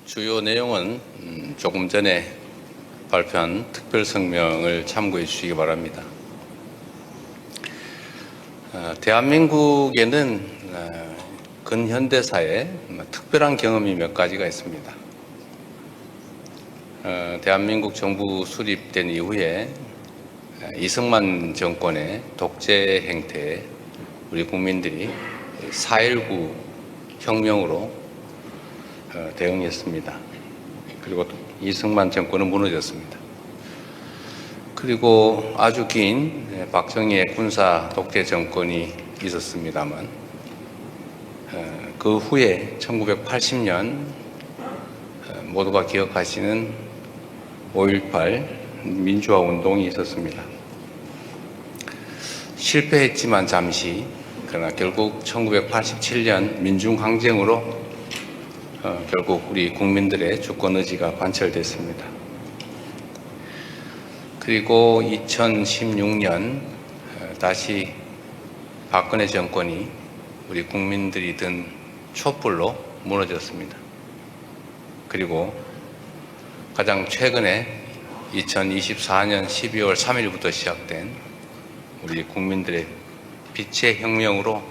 주요 내용은 조금 전에 발표한 특별성명을 참고해 주시기 바랍니다. 대한민국에는 근현대사에 특별한 경험이 몇 가지가 있습니다. 대한민국 정부 수립된 이후에 이승만 정권의 독재 행태에 우리 국민들이 4.19 혁명으로 대응했습니다. 그리고 이승만 정권은 무너졌습니다. 그리고 아주 긴 박정희의 군사 독재 정권이 있었습니다만 그 후에 1980년 모두가 기억하시는 5.18 민주화 운동이 있었습니다. 실패했지만 잠시, 그러나 결국 1987년 민중항쟁으로 결국 우리 국민들의 주권 의지가 관철됐습니다. 그리고 2016년 다시 박근혜 정권이 우리 국민들이 든 촛불로 무너졌습니다. 그리고 가장 최근에 2024년 12월 3일부터 시작된 우리 국민들의 빛의 혁명으로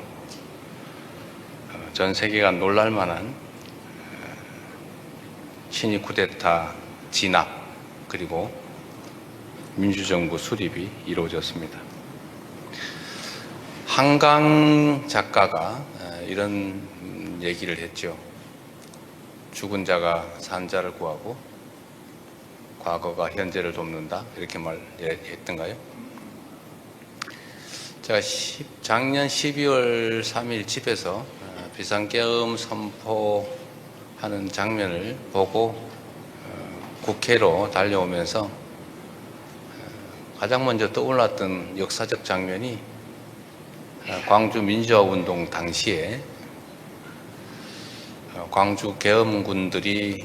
전 세계가 놀랄만한 신이 쿠데타 진압 그리고 민주정부 수립이 이루어졌습니다. 한강 작가가 이런 얘기를 했죠. 죽은 자가 산 자를 구하고 과거가 현재를 돕는다, 이렇게 말했던가요? 제가 작년 12월 3일 집에서 비상계엄 선포하는 장면을 보고 국회로 달려오면서 가장 먼저 떠올랐던 역사적 장면이 광주 민주화운동 당시에 광주 계엄군들이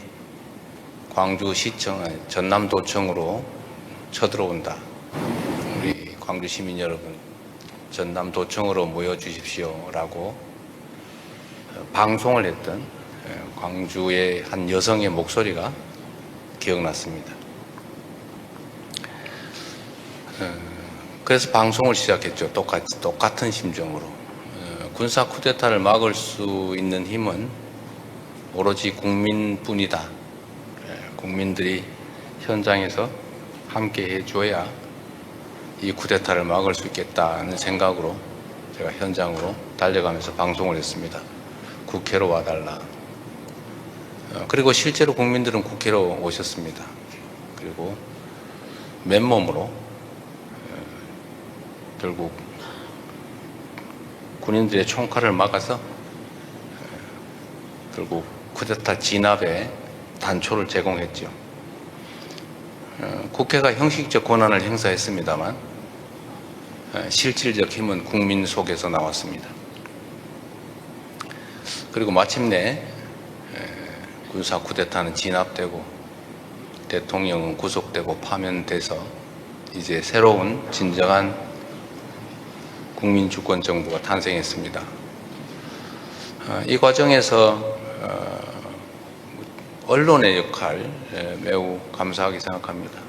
광주시청, 전남도청으로 쳐들어온다. 우리 광주 시민 여러분, 전남도청으로 모여주십시오 라고 방송을 했던 광주의 한 여성의 목소리가 기억났습니다. 그래서 방송을 시작했죠. 똑같은 심정으로. 군사 쿠데타를 막을 수 있는 힘은 오로지 국민뿐이다. 국민들이 현장에서 함께 해줘야 이 쿠데타를 막을 수 있겠다는 생각으로 제가 현장으로 달려가면서 방송을 했습니다. 국회로 와달라. 그리고 실제로 국민들은 국회로 오셨습니다. 그리고 맨몸으로 결국 군인들의 총칼을 막아서 결국 쿠데타 진압에 단초를 제공했죠. 국회가 형식적 권한을 행사했습니다만 실질적 힘은 국민 속에서 나왔습니다. 그리고 마침내 군사 쿠데타는 진압되고 대통령은 구속되고 파면돼서 이제 새로운 진정한 국민 주권 정부가 탄생했습니다. 이 과정에서 언론의 역할 매우 감사하게 생각합니다.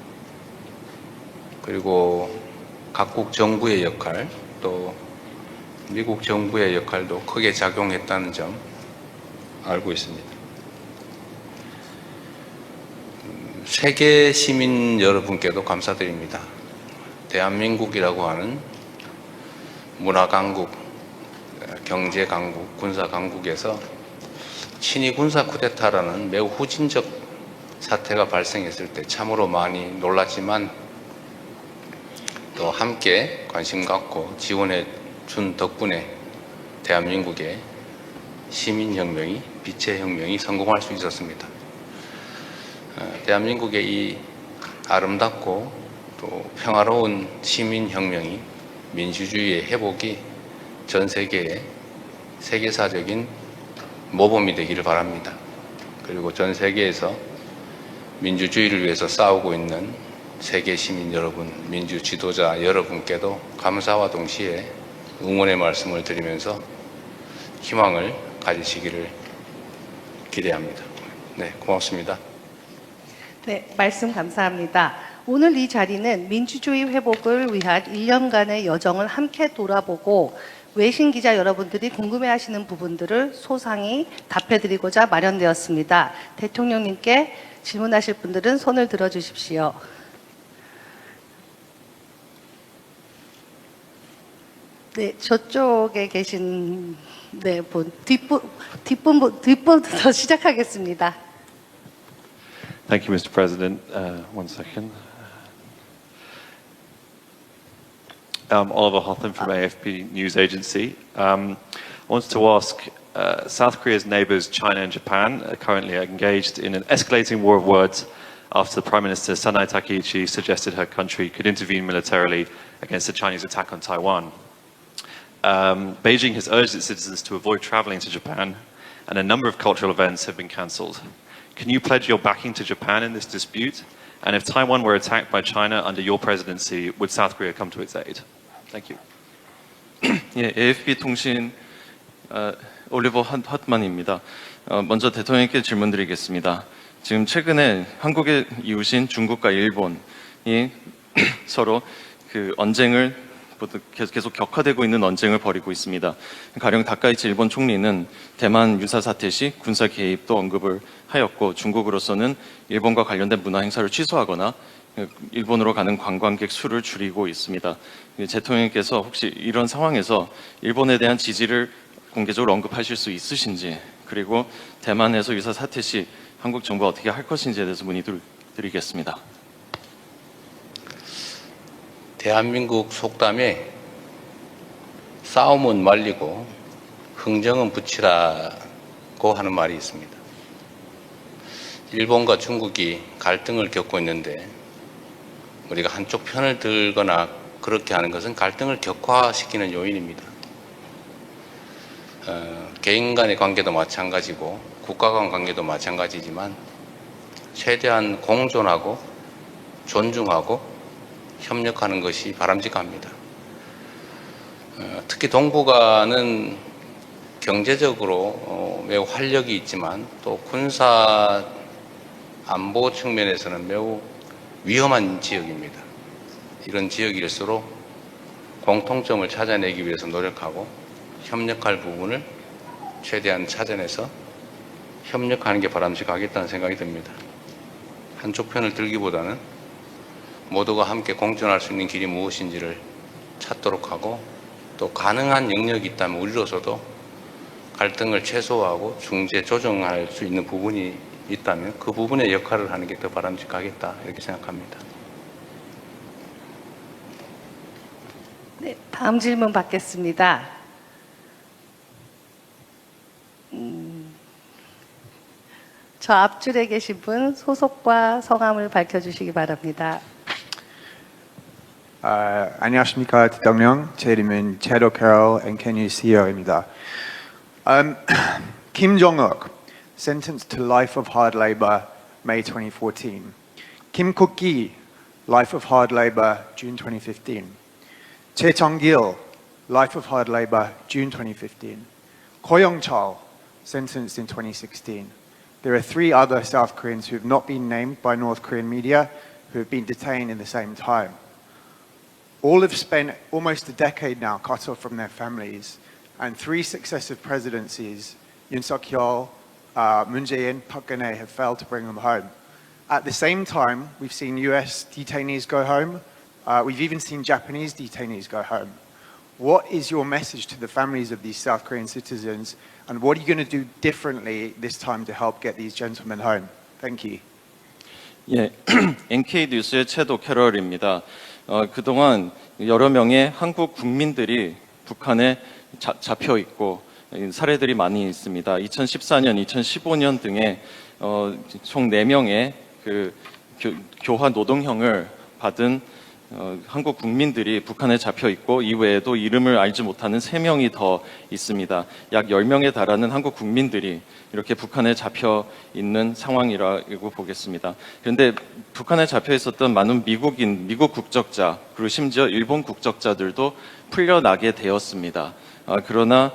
그리고 각국 정부의 역할, 또 미국 정부의 역할도 크게 작용했다는 점 알고 있습니다. 세계 시민 여러분께도 감사드립니다. 대한민국이라고 하는 문화강국, 경제강국, 군사강국에서 친위 군사 쿠데타라는 매우 후진적 사태가 발생했을 때 참으로 많이 놀랐지만 또 함께 관심 갖고 지원해 준 덕분에 대한민국의 시민혁명이, 빛의 혁명이 성공할 수 있었습니다. 대한민국의 이 아름답고 또 평화로운 시민혁명이, 민주주의의 회복이 전 세계에 세계사적인 모범이 되기를 바랍니다. 그리고 전 세계에서 민주주의를 위해서 싸우고 있는 세계 시민 여러분, 민주 지도자 여러분께도 감사와 동시에 응원의 말씀을 드리면서 희망을 가지시기를 기대합니다. 네, 고맙습니다. 네, 말씀 감사합니다. 오늘 이 자리는 민주주의 회복을 위한 1년간의 여정을 함께 돌아보고 외신 기자 여러분들이 궁금해하시는 부분들을 소상히 답해드리고자 마련되었습니다. 대통령님께 질문하실 분들은 손을 들어주십시오. 네, 저쪽에 계신 분, 뒷분부터 시작하겠습니다. Thank you, Mr. President. One second. Oliver Hotham from AFP News Agency. I wanted to ask, South Korea's neighbors, China and Japan, are currently engaged in an escalating war of words after the Prime Minister Sanai Takaichi suggested her country could intervene militarily against the Chinese attack on Taiwan. Beijing has urged its citizens to avoid traveling to Japan, and a number of cultural events have been cancelled. Can you pledge your backing to Japan in this dispute? And if Taiwan were attacked by China under your presidency, would South Korea come to its aid? Thank you. 예, AFP 통신 올리버 핫만입니다. 먼저 대통령께 질문드리겠습니다. 지금 최근에 한국의 이웃인 중국과 일본이 서로 그 언쟁을 계속 격화되고 있는 언쟁을 벌이고 있습니다. 가령 다카이치 일본 총리는 대만 유사 사태 시 군사 개입도 언급을 하였고, 중국으로서는 일본과 관련된 문화 행사를 취소하거나 일본으로 가는 관광객 수를 줄이고 있습니다. 대통령께서 혹시 이런 상황에서 일본에 대한 지지를 공개적으로 언급하실 수 있으신지, 그리고 대만에서 유사 사태 시 한국 정부가 어떻게 할 것인지에 대해서 문의드리겠습니다. 대한민국 속담에 싸움은 말리고 흥정은 붙이라고 하는 말이 있습니다. 일본과 중국이 갈등을 겪고 있는데 우리가 한쪽 편을 들거나 그렇게 하는 것은 갈등을 격화시키는 요인입니다. 개인 간의 관계도 마찬가지고 국가 간 관계도 마찬가지지만 최대한 공존하고 존중하고 협력하는 것이 바람직합니다. 특히 동북아는 경제적으로 매우 활력이 있지만 또 군사 안보 측면에서는 매우 위험한 지역입니다. 이런 지역일수록 공통점을 찾아내기 위해서 노력하고 협력할 부분을 최대한 찾아내서 협력하는 게 바람직하겠다는 생각이 듭니다. 한쪽 편을 들기보다는 모두가 함께 공존할 수 있는 길이 무엇인지를 찾도록 하고, 또 가능한 영역이 있다면 우리로서도 갈등을 최소화하고 중재 조정할 수 있는 부분이 있다면 그 부분의 역할을 하는 게 더 바람직하겠다, 이렇게 생각합니다. 네, 다음 질문 받겠습니다. 저 앞줄에 계신 분 소속과 성함을 밝혀주시기 바랍니다. 안녕하십니까, 대통령. 제 이름은 제도 캐럴 NK뉴스 CEO입니다. Kim Jong-uk sentenced to life of hard labor May 2014. Kim Kuk-gi, life of hard labor June 2015. Chae Chong-gil, life of hard labor June 2015. Ko Young-chol, sentenced in 2016. There are 3 other South Koreans who have not been named by North Korean media who have been detained in the same time. All have spent almost a decade now cut off from their families, and 3 successive presidencies, Yoon Suk-yeol, Moon Jae-in, Park Geun-hye, have failed to bring them home. At the same time, we've seen US detainees go home. We've even seen Japanese detainees go home. What is your message to the families of these South Korean citizens, and what are you going to do differently this time to help get these gentlemen home? Thank you. 예, NK 뉴스의 채도 캐럴입니다. 그동안 여러 명의 한국 국민들이 북한에 잡혀 있고 사례들이 많이 있습니다. 2014년, 2015년 등에 총 4명의 그 교화 노동형을 받은 한국 국민들이 북한에 잡혀 있고, 이외에도 이름을 알지 못하는 3명이 더 있습니다. 약 10명에 달하는 한국 국민들이 이렇게 북한에 잡혀 있는 상황이라고 보겠습니다. 그런데 북한에 잡혀 있었던 많은 미국 국적자, 그리고 심지어 일본 국적자들도 풀려나게 되었습니다. 그러나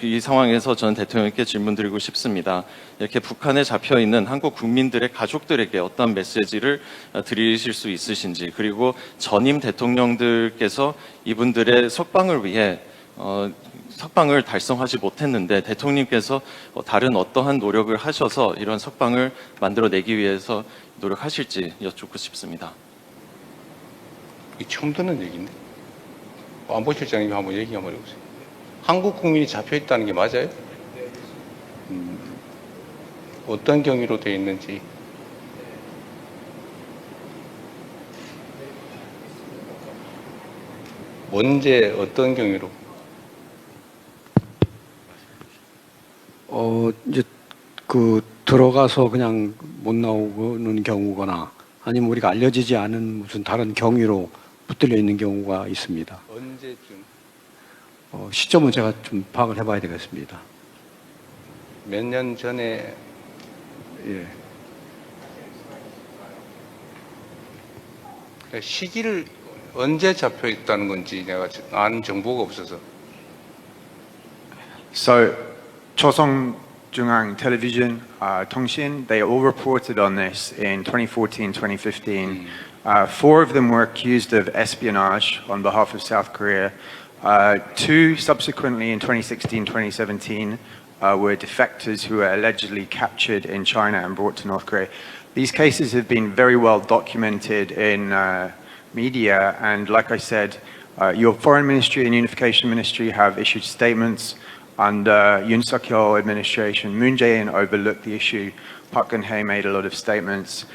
이 상황에서 저는 대통령께 질문드리고 싶습니다. 이렇게 북한에 잡혀 있는 한국 국민들의 가족들에게 어떤 메시지를 드리실 수 있으신지, 그리고 전임 대통령들께서 이분들의 석방을 위해 석방을 달성하지 못했는데 대통령께서 다른 어떠한 노력을 하셔서 이런 석방을 만들어내기 위해서 노력하실지 여쭙고 싶습니다. 이 처음 듣는 얘기인데. 안보실장님 한번 얘기 한번 해보세요. 한국 국민이 잡혀 있다는 게 맞아요? 어떤 경위로 되어 있는지. 언제 어떤 경위로? 이제 그 들어가서 그냥 못 나오는 경우거나 아니면 우리가 알려지지 않은 무슨 다른 경위로 붙들려 있는 경우가 있습니다. 언제쯤? 시점은 제가 좀 파악을 해봐야 되겠습니다. 몇 년 전에 예. 시기를 언제 잡혀 있다는 건지 내가 아는 정보가 없어서. So, Choson Jungang Television, Tongshin, they all reported on this in 2014, 2015. 4 of them were accused of espionage on behalf of South Korea. 2 subsequently in 2016, 2017 were defectors who were allegedly captured in China and brought to North Korea. These cases have been very well documented in media, and like I said, your Foreign Ministry and Unification Ministry have issued statements. Under Yoon Suk-yeol administration, Moon Jae-in overlooked the issue. Park Geun-hye made a lot of statements.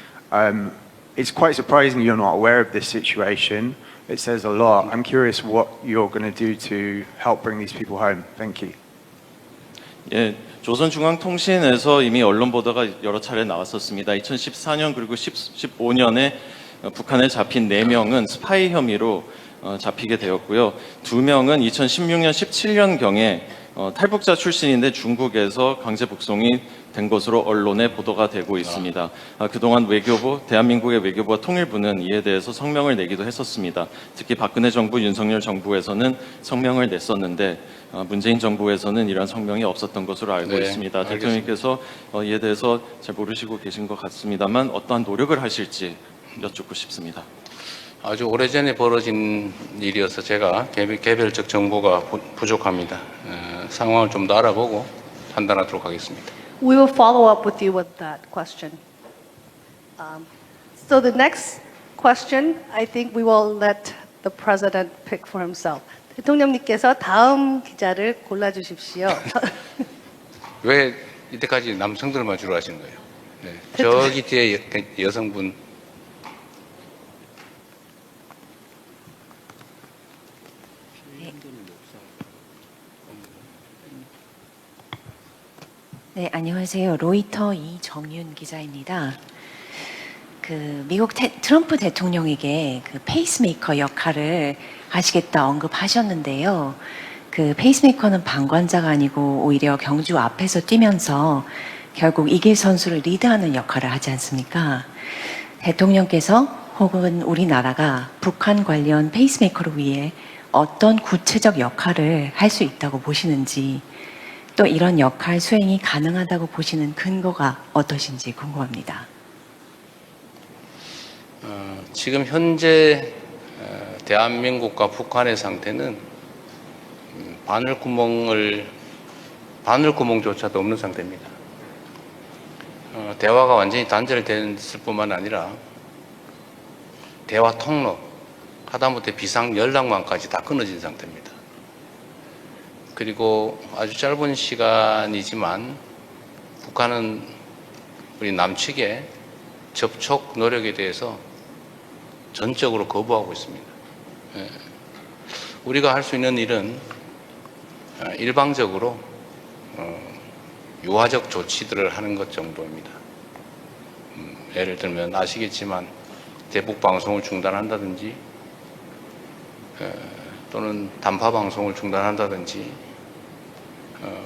It's quite surprising you're not aware of this situation. It says a lot. I'm curious what you're going to do to help bring these people home. Thank you. 예, 조선중앙통신에서 이미 언론 보도가 여러 차례 나왔었습니다. 2014년 그리고 15년에 북한에 잡힌 4명은 스파이 혐의로 잡히게 되었고요. 2명은 2016년, 17년경에 탈북자 출신인데 중국에서 강제 북송이 된 것으로 언론에 보도가 되고 있습니다. 그동안 외교부, 대한민국의 외교부와 통일부는 이에 대해서 성명을 내기도 했었습니다. 특히 박근혜 정부, 윤석열 정부에서는 성명을 냈었는데 문재인 정부에서는 이런 성명이 없었던 것으로 알고 네, 있습니다. 알겠습니다. 대통령께서 이에 대해서 잘 모르시고 계신 것 같습니다만 어떠한 노력을 하실지 여쭙고 싶습니다. 아주 오래전에 벌어진 일이어서 제가 개별적 정보가 부족합니다. 상황을 좀 더 알아보고 판단하도록 하겠습니다. We will follow up with you with that question. So the next question, I think we will let the president pick for himself. 대통령님께서 다음 기자를 골라주십시오. 왜 이때까지 남성들만 주로 하시는 거예요? 네. 저기 뒤에 여성분. 네, 안녕하세요. 로이터 이정윤 기자입니다. 미국 트럼프 대통령에게 페이스메이커 역할을 하시겠다 언급하셨는데요. 페이스메이커는 방관자가 아니고 오히려 경주 앞에서 뛰면서 결국 이길 선수를 리드하는 역할을 하지 않습니까? 대통령께서 혹은 우리나라가 북한 관련 페이스메이커를 위해 어떤 구체적 역할을 할 수 있다고 보시는지, 또 이런 역할 수행이 가능하다고 보시는 근거가 어떠신지 궁금합니다. 지금 현재 대한민국과 북한의 상태는 바늘구멍조차도 없는 상태입니다. 대화가 완전히 단절됐을 뿐만 아니라 대화 통로, 하다못해 비상 연락망까지 다 끊어진 상태입니다. 그리고 아주 짧은 시간이지만 북한은 우리 남측의 접촉 노력에 대해서 전적으로 거부하고 있습니다. 우리가 할 수 있는 일은 일방적으로 유화적 조치들을 하는 것 정도입니다. 예를 들면 아시겠지만 대북 방송을 중단한다든지 또는 단파 방송을 중단한다든지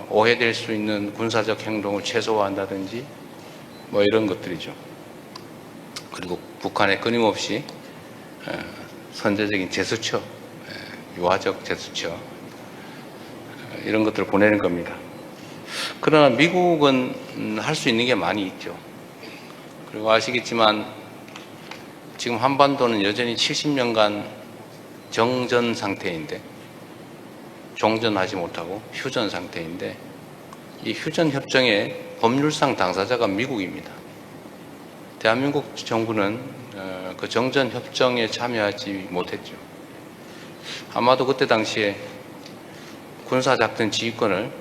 오해될 수 있는 군사적 행동을 최소화한다든지 뭐 이런 것들이죠. 그리고 북한에 끊임없이 선제적인 제스처, 유화적 제스처, 이런 것들을 보내는 겁니다. 그러나 미국은 할 수 있는 게 많이 있죠. 그리고 아시겠지만 지금 한반도는 여전히 70년간 정전 상태인데, 종전하지 못하고 휴전 상태인데, 이 휴전 협정의 법률상 당사자가 미국입니다. 대한민국 정부는 그 정전 협정에 참여하지 못했죠. 아마도 그때 당시에 군사작전 지휘권을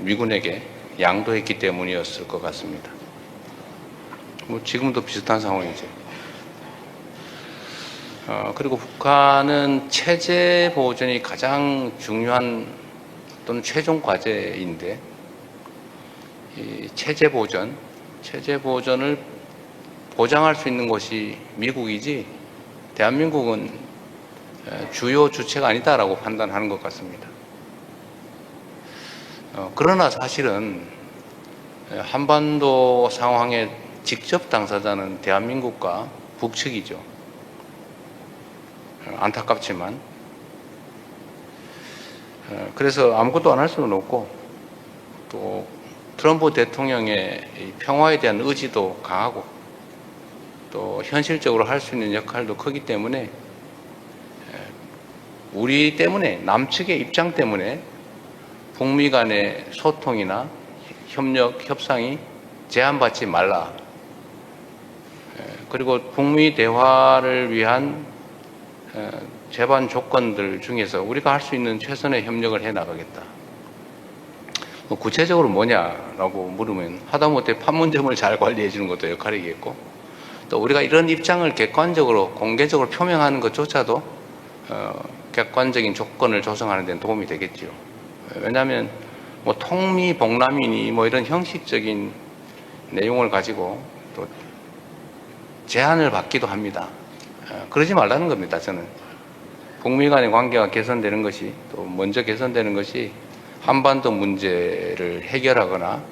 미군에게 양도했기 때문이었을 것 같습니다. 뭐 지금도 비슷한 상황이죠. 그리고 북한은 체제 보존이 가장 중요한 또는 최종 과제인데, 이 체제 보존을 보장할 수 있는 것이 미국이지 대한민국은 주요 주체가 아니다라고 판단하는 것 같습니다. 그러나 사실은 한반도 상황의 직접 당사자는 대한민국과 북측이죠. 안타깝지만. 그래서 아무것도 안 할 수는 없고, 또 트럼프 대통령의 이 평화에 대한 의지도 강하고, 또 현실적으로 할 수 있는 역할도 크기 때문에 우리 때문에, 남측의 입장 때문에 북미 간의 소통이나 협력, 협상이 제한받지 말라. 그리고 북미 대화를 위한 제반 조건들 중에서 우리가 할 수 있는 최선의 협력을 해 나가겠다. 구체적으로 뭐냐라고 물으면 하다못해 판문점을 잘 관리해 주는 것도 역할이겠고, 또 우리가 이런 입장을 객관적으로 공개적으로 표명하는 것조차도 객관적인 조건을 조성하는 데는 도움이 되겠죠. 왜냐하면 뭐 통미, 복남이니 뭐 이런 형식적인 내용을 가지고 또 제한을 받기도 합니다. 그러지 말라는 겁니다. 저는 북미 간의 관계가 개선되는 것이, 또 먼저 개선되는 것이 한반도 문제를 해결하거나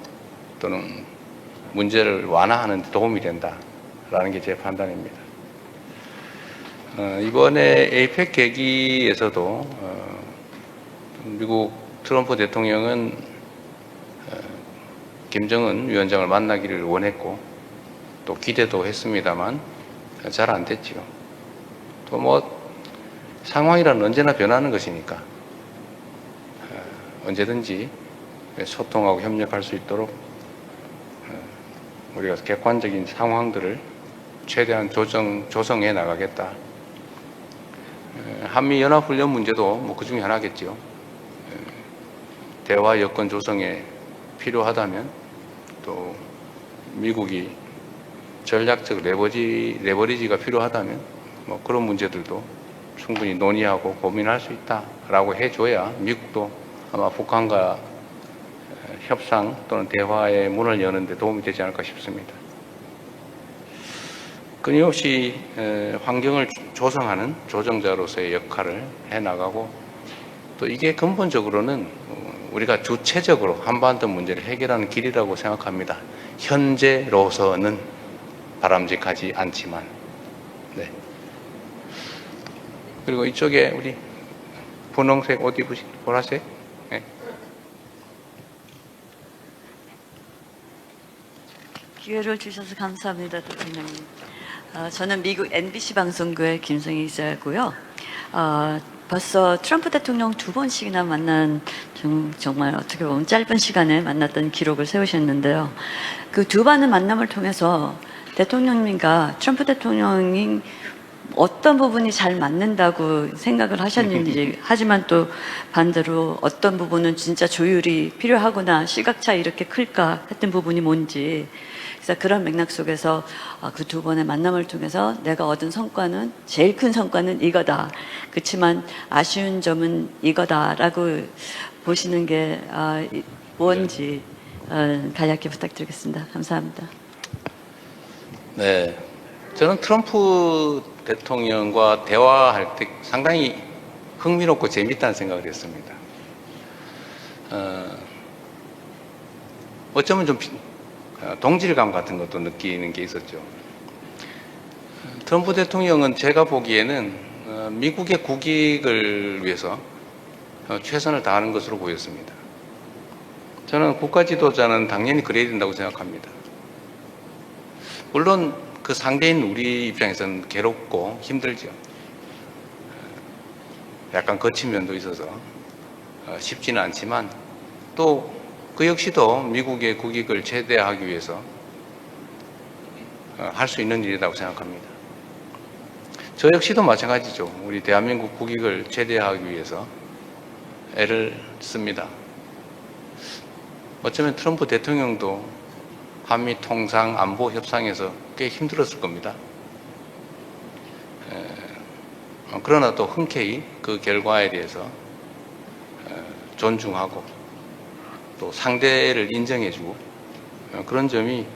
또는 문제를 완화하는 데 도움이 된다라는 게 제 판단입니다. 이번에 에이펙 계기에서도 미국 트럼프 대통령은 김정은 위원장을 만나기를 원했고 또 기대도 했습니다만 잘 안 됐죠. 또 뭐 상황이란 언제나 변하는 것이니까 언제든지 소통하고 협력할 수 있도록 우리가 객관적인 상황들을 최대한 조성해 나가겠다. 한미 연합훈련 문제도 뭐 그 중에 하나겠죠. 대화 여건 조성에 필요하다면, 또 미국이 전략적 레버리지가 필요하다면 뭐 그런 문제들도 충분히 논의하고 고민할 수 있다라고 해줘야 미국도 아마 북한과 협상 또는 대화의 문을 여는 데 도움이 되지 않을까 싶습니다. 끊임없이 환경을 조성하는 조정자로서의 역할을 해나가고, 또 이게 근본적으로는 우리가 주체적으로 한반도 문제를 해결하는 길이라고 생각합니다. 현재로서는 바람직하지 않지만. 네. 그리고 이쪽에 우리 분홍색 옷 입으신 보라색. 네. 기회를 주셔서 감사합니다, 대통령님. 저는 미국 NBC 방송국의 김성희 기자고요. 벌써 트럼프 대통령 2번씩이나 만난 정말 어떻게 보면 짧은 시간에 만났던 기록을 세우셨는데요. 그 두 번의 만남을 통해서 대통령님과 트럼프 대통령이 어떤 부분이 잘 맞는다고 생각을 하셨는지, 하지만 또 반대로 어떤 부분은 진짜 조율이 필요하구나, 시각차 이렇게 클까 했던 부분이 뭔지, 그래서 그런 맥락 속에서 그 두 번의 만남을 통해서 내가 얻은 성과는, 제일 큰 성과는 이거다, 그렇지만 아쉬운 점은 이거다라고 보시는 게 뭔지 간략히 부탁드리겠습니다. 감사합니다. 네, 저는 트럼프 대통령과 대화할 때 상당히 흥미롭고 재밌다는 생각을 했습니다. 어쩌면 좀 동질감 같은 것도 느끼는 게 있었죠. 트럼프 대통령은 제가 보기에는 미국의 국익을 위해서 최선을 다하는 것으로 보였습니다. 저는 국가 지도자는 당연히 그래야 된다고 생각합니다. 물론 그 상대인 우리 입장에서는 괴롭고 힘들죠. 약간 거친 면도 있어서 쉽지는 않지만 또 그 역시도 미국의 국익을 최대화하기 위해서 할 수 있는 일이라고 생각합니다. 저 역시도 마찬가지죠. 우리 대한민국 국익을 최대화하기 위해서 애를 씁니다. 어쩌면 트럼프 대통령도 한미 통상 안보 협상에서 꽤 힘들었을 겁니다. 그러나 또 흔쾌히 그 결과에 대해서 존중하고 또 상대를 인정해주고 그런 점이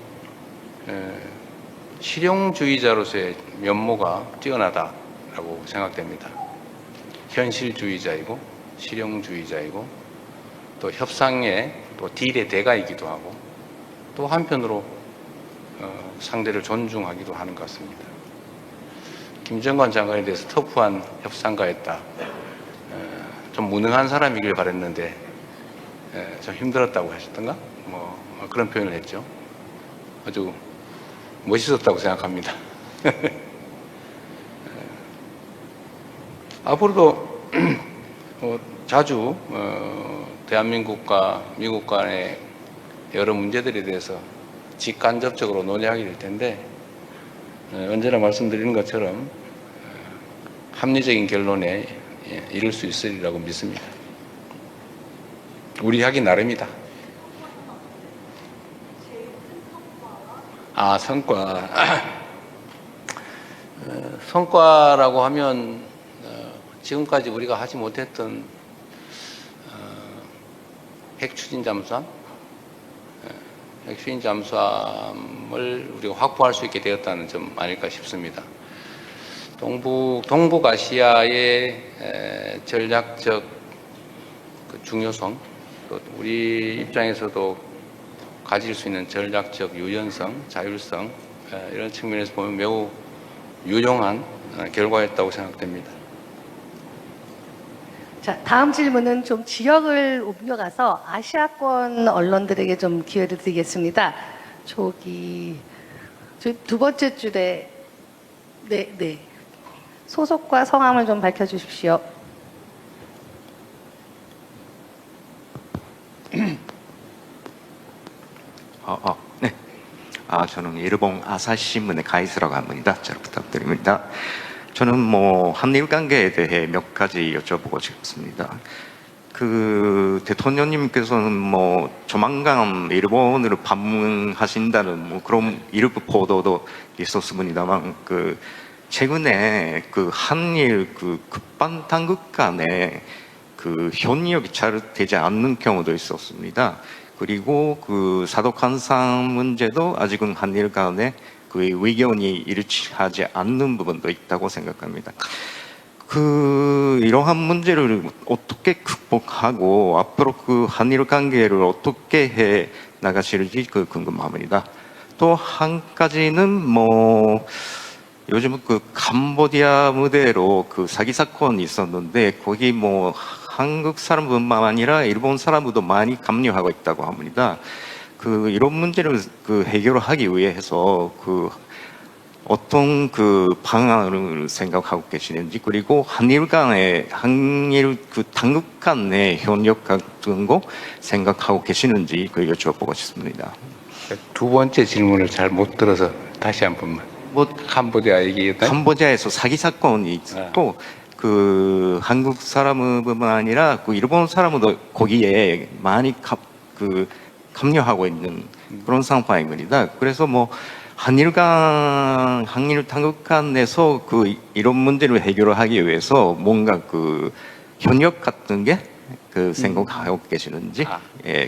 실용주의자로서의 면모가 뛰어나다라고 생각됩니다. 현실주의자이고 실용주의자이고 또 협상의 또 딜의 대가이기도 하고 또 한편으로 상대를 존중하기도 하는 것 같습니다. 김정관 장관에 대해서 터프한 협상가였다. 좀 무능한 사람이길 바랬는데 좀 힘들었다고 하셨던가? 뭐 그런 표현을 했죠. 아주 멋있었다고 생각합니다. 앞으로도 자주 대한민국과 미국 간의 여러 문제들에 대해서 직간접적으로 논의하게 될 텐데 언제나 말씀드리는 것처럼 합리적인 결론에 이를 수 있으리라고 믿습니다. 우리 하기 나름이다. 성과. 성과라고 하면 지금까지 우리가 하지 못했던 핵추진 잠수함, 핵추진 잠수함을 우리가 확보할 수 있게 되었다는 점 아닐까 싶습니다. 동북아시아의 전략적 중요성, 또 우리 입장에서도 가질 수 있는 전략적 유연성, 자율성 이런 측면에서 보면 매우 유용한 결과였다고 생각됩니다. 자, 다음 질문은 좀 지역을 옮겨가서 아시아권 언론들에게 좀 기회를 드리겠습니다. 저 두 번째 줄에 네. 소속과 성함을 좀 밝혀주십시오. 네. 저는 일본 아사히신문의 가이스라고 합니다. 잘 부탁드립니다. 저는 한일 관계에 대해 몇 가지 여쭤보고 싶습니다. 대통령님께서는 조만간 일본으로 방문하신다는 그런 일부 보도도 있었습니다만, 최근에 한일 급반 당국 간에 협력이 잘 되지 않는 경우도 있었습니다. 그리고 사독한산 문제도 아직은 한일 간에 의견이 일치하지 않는 부분도 있다고 생각합니다. 이러한 문제를 어떻게 극복하고 앞으로 한일 관계를 어떻게 해 나가실지 궁금합니다. 또 한 가지는 요즘 캄보디아 무대로 사기 사건이 있었는데 거기 한국 사람뿐만 아니라 일본 사람들도 많이 감염하고 있다고 합니다. 이런 문제를 해결하기 위해서 어떤 방안을 생각하고 계시는지, 그리고 한일 당국 간의 협력 같은 거 생각하고 계시는지 여쭤보고 싶습니다. 두 번째 질문을 잘 못 들어서 다시 한 번만. 캄보디아 얘기했나요? 캄보디아에서 사기 사건이 있고 한국 사람뿐만 아니라 일본 사람도 거기에 많이 감염하고 있는 그런 상황입니다. 그래서 한일 당국 간에서 이런 문제를 해결하기 위해서 뭔가 협력 같은 게 생각하고 계시는지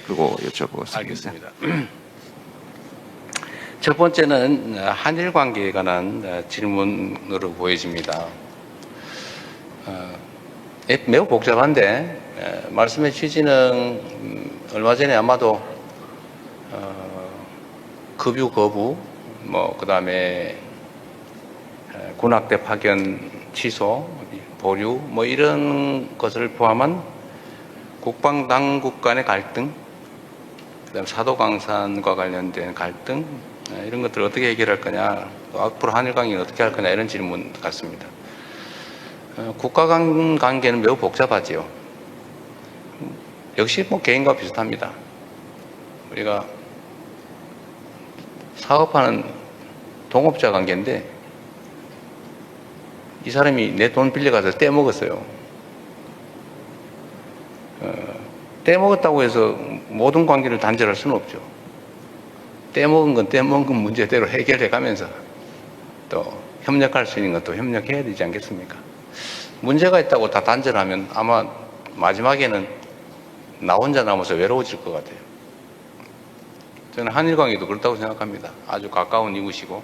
그거 여쭤보겠습니다. 알겠습니다. 첫 번째는 한일 관계에 관한 질문으로 보여집니다. 매우 복잡한데 말씀의 취지는 얼마 전에 아마도 급유 거부, 그다음에 군악대 파견 취소, 보류, 이런 것을 포함한 국방 당국 간의 갈등, 그다음 사도강산과 관련된 갈등, 이런 것들을 어떻게 해결할 거냐, 또 앞으로 한일 관계는 어떻게 할 거냐, 이런 질문 같습니다. 국가 간 관계는 매우 복잡하지요. 역시 뭐 개인과 비슷합니다. 우리가 사업하는 동업자 관계인데 이 사람이 내 돈 빌려가서 떼먹었어요. 떼먹었다고 해서 모든 관계를 단절할 수는 없죠. 떼먹은 건 떼먹은 문제대로 해결해 가면서 또 협력할 수 있는 것도 협력해야 되지 않겠습니까? 문제가 있다고 다 단절하면 아마 마지막에는 나 혼자 남아서 외로워질 것 같아요. 저는 한일 관계도 그렇다고 생각합니다. 아주 가까운 이웃이고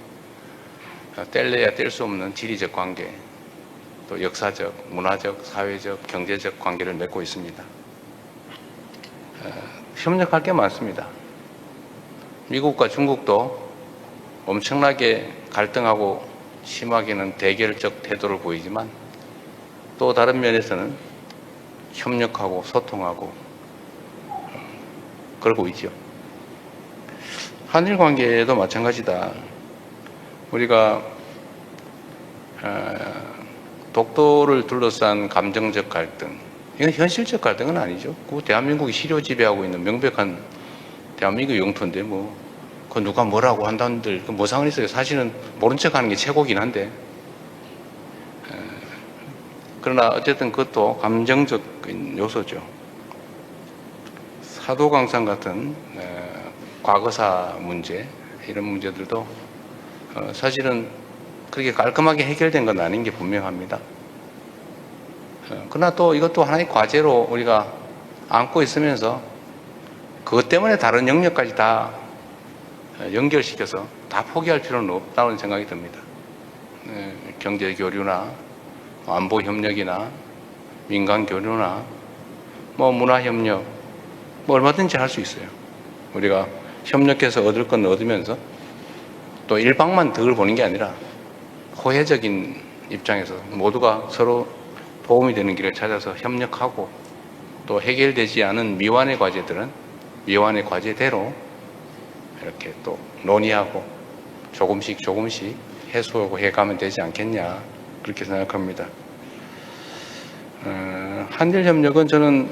뗄래야 뗄 수 없는 지리적 관계, 또 역사적, 문화적, 사회적, 경제적 관계를 맺고 있습니다. 협력할 게 많습니다. 미국과 중국도 엄청나게 갈등하고 심하게는 대결적 태도를 보이지만 또 다른 면에서는 협력하고 소통하고 그러고 있죠. 한일 관계도 마찬가지다. 우리가 독도를 둘러싼 감정적 갈등, 이건 현실적 갈등은 아니죠. 그 대한민국이 실효 지배하고 있는 명백한 대한민국 영토인데 그 누가 뭐라고 한다는들 뭐 상관 있어요. 사실은 모른 척하는 게 최고긴 한데 그러나 어쨌든 그것도 감정적인 요소죠. 사도강산 같은 과거사 문제, 이런 문제들도 사실은 그렇게 깔끔하게 해결된 건 아닌 게 분명합니다. 그러나 또 이것도 하나의 과제로 우리가 안고 있으면서 그것 때문에 다른 영역까지 다 연결시켜서 다 포기할 필요는 없다는 생각이 듭니다. 경제 교류나 안보 협력이나 민간 교류나 문화 협력 얼마든지 할 수 있어요. 우리가 협력해서 얻을 건 얻으면서 또 일방만 덕을 보는 게 아니라 호혜적인 입장에서 모두가 서로 도움이 되는 길을 찾아서 협력하고 또 해결되지 않은 미완의 과제들은 미완의 과제대로 이렇게 또 논의하고 조금씩 해소하고 해가면 되지 않겠냐, 그렇게 생각합니다. 한일 협력은 저는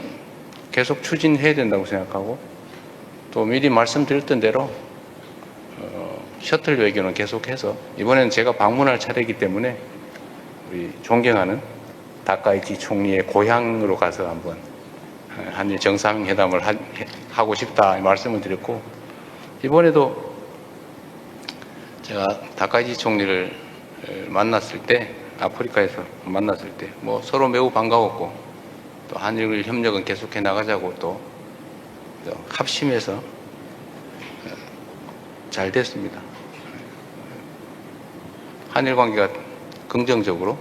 계속 추진해야 된다고 생각하고 또 미리 말씀드렸던 대로 셔틀 외교는 계속해서 이번에는 제가 방문할 차례이기 때문에 우리 존경하는 다카이치 총리의 고향으로 가서 한번 한일 정상회담을 하고 싶다 말씀을 드렸고, 이번에도 제가 다카이치 총리를 만났을 때, 아프리카에서 만났을 때 서로 매우 반가웠고 또 한일 협력은 계속해 나가자고 또 합심해서 잘 됐습니다. 한일 관계가 긍정적으로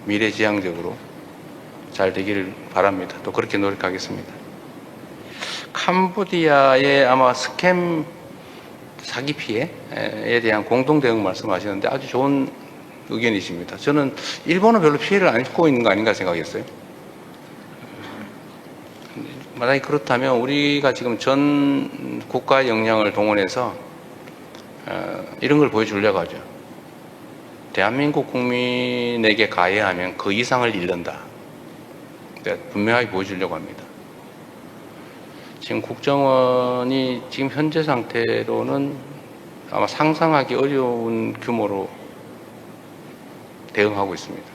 미래지향적으로 잘 되기를 바랍니다. 또 그렇게 노력하겠습니다. 캄보디아의 아마 스캠 사기 피해에 대한 공동 대응 말씀하시는데 아주 좋은 의견이십니다. 저는 일본은 별로 피해를 안 입고 있는 거 아닌가 생각했어요. 만약에 그렇다면 우리가 지금 전 국가 역량을 동원해서 이런 걸 보여주려고 하죠. 대한민국 국민에게 가해하면 그 이상을 잃는다. 분명하게 보여주려고 합니다. 지금 국정원이 지금 현재 상태로는 아마 상상하기 어려운 규모로 대응하고 있습니다.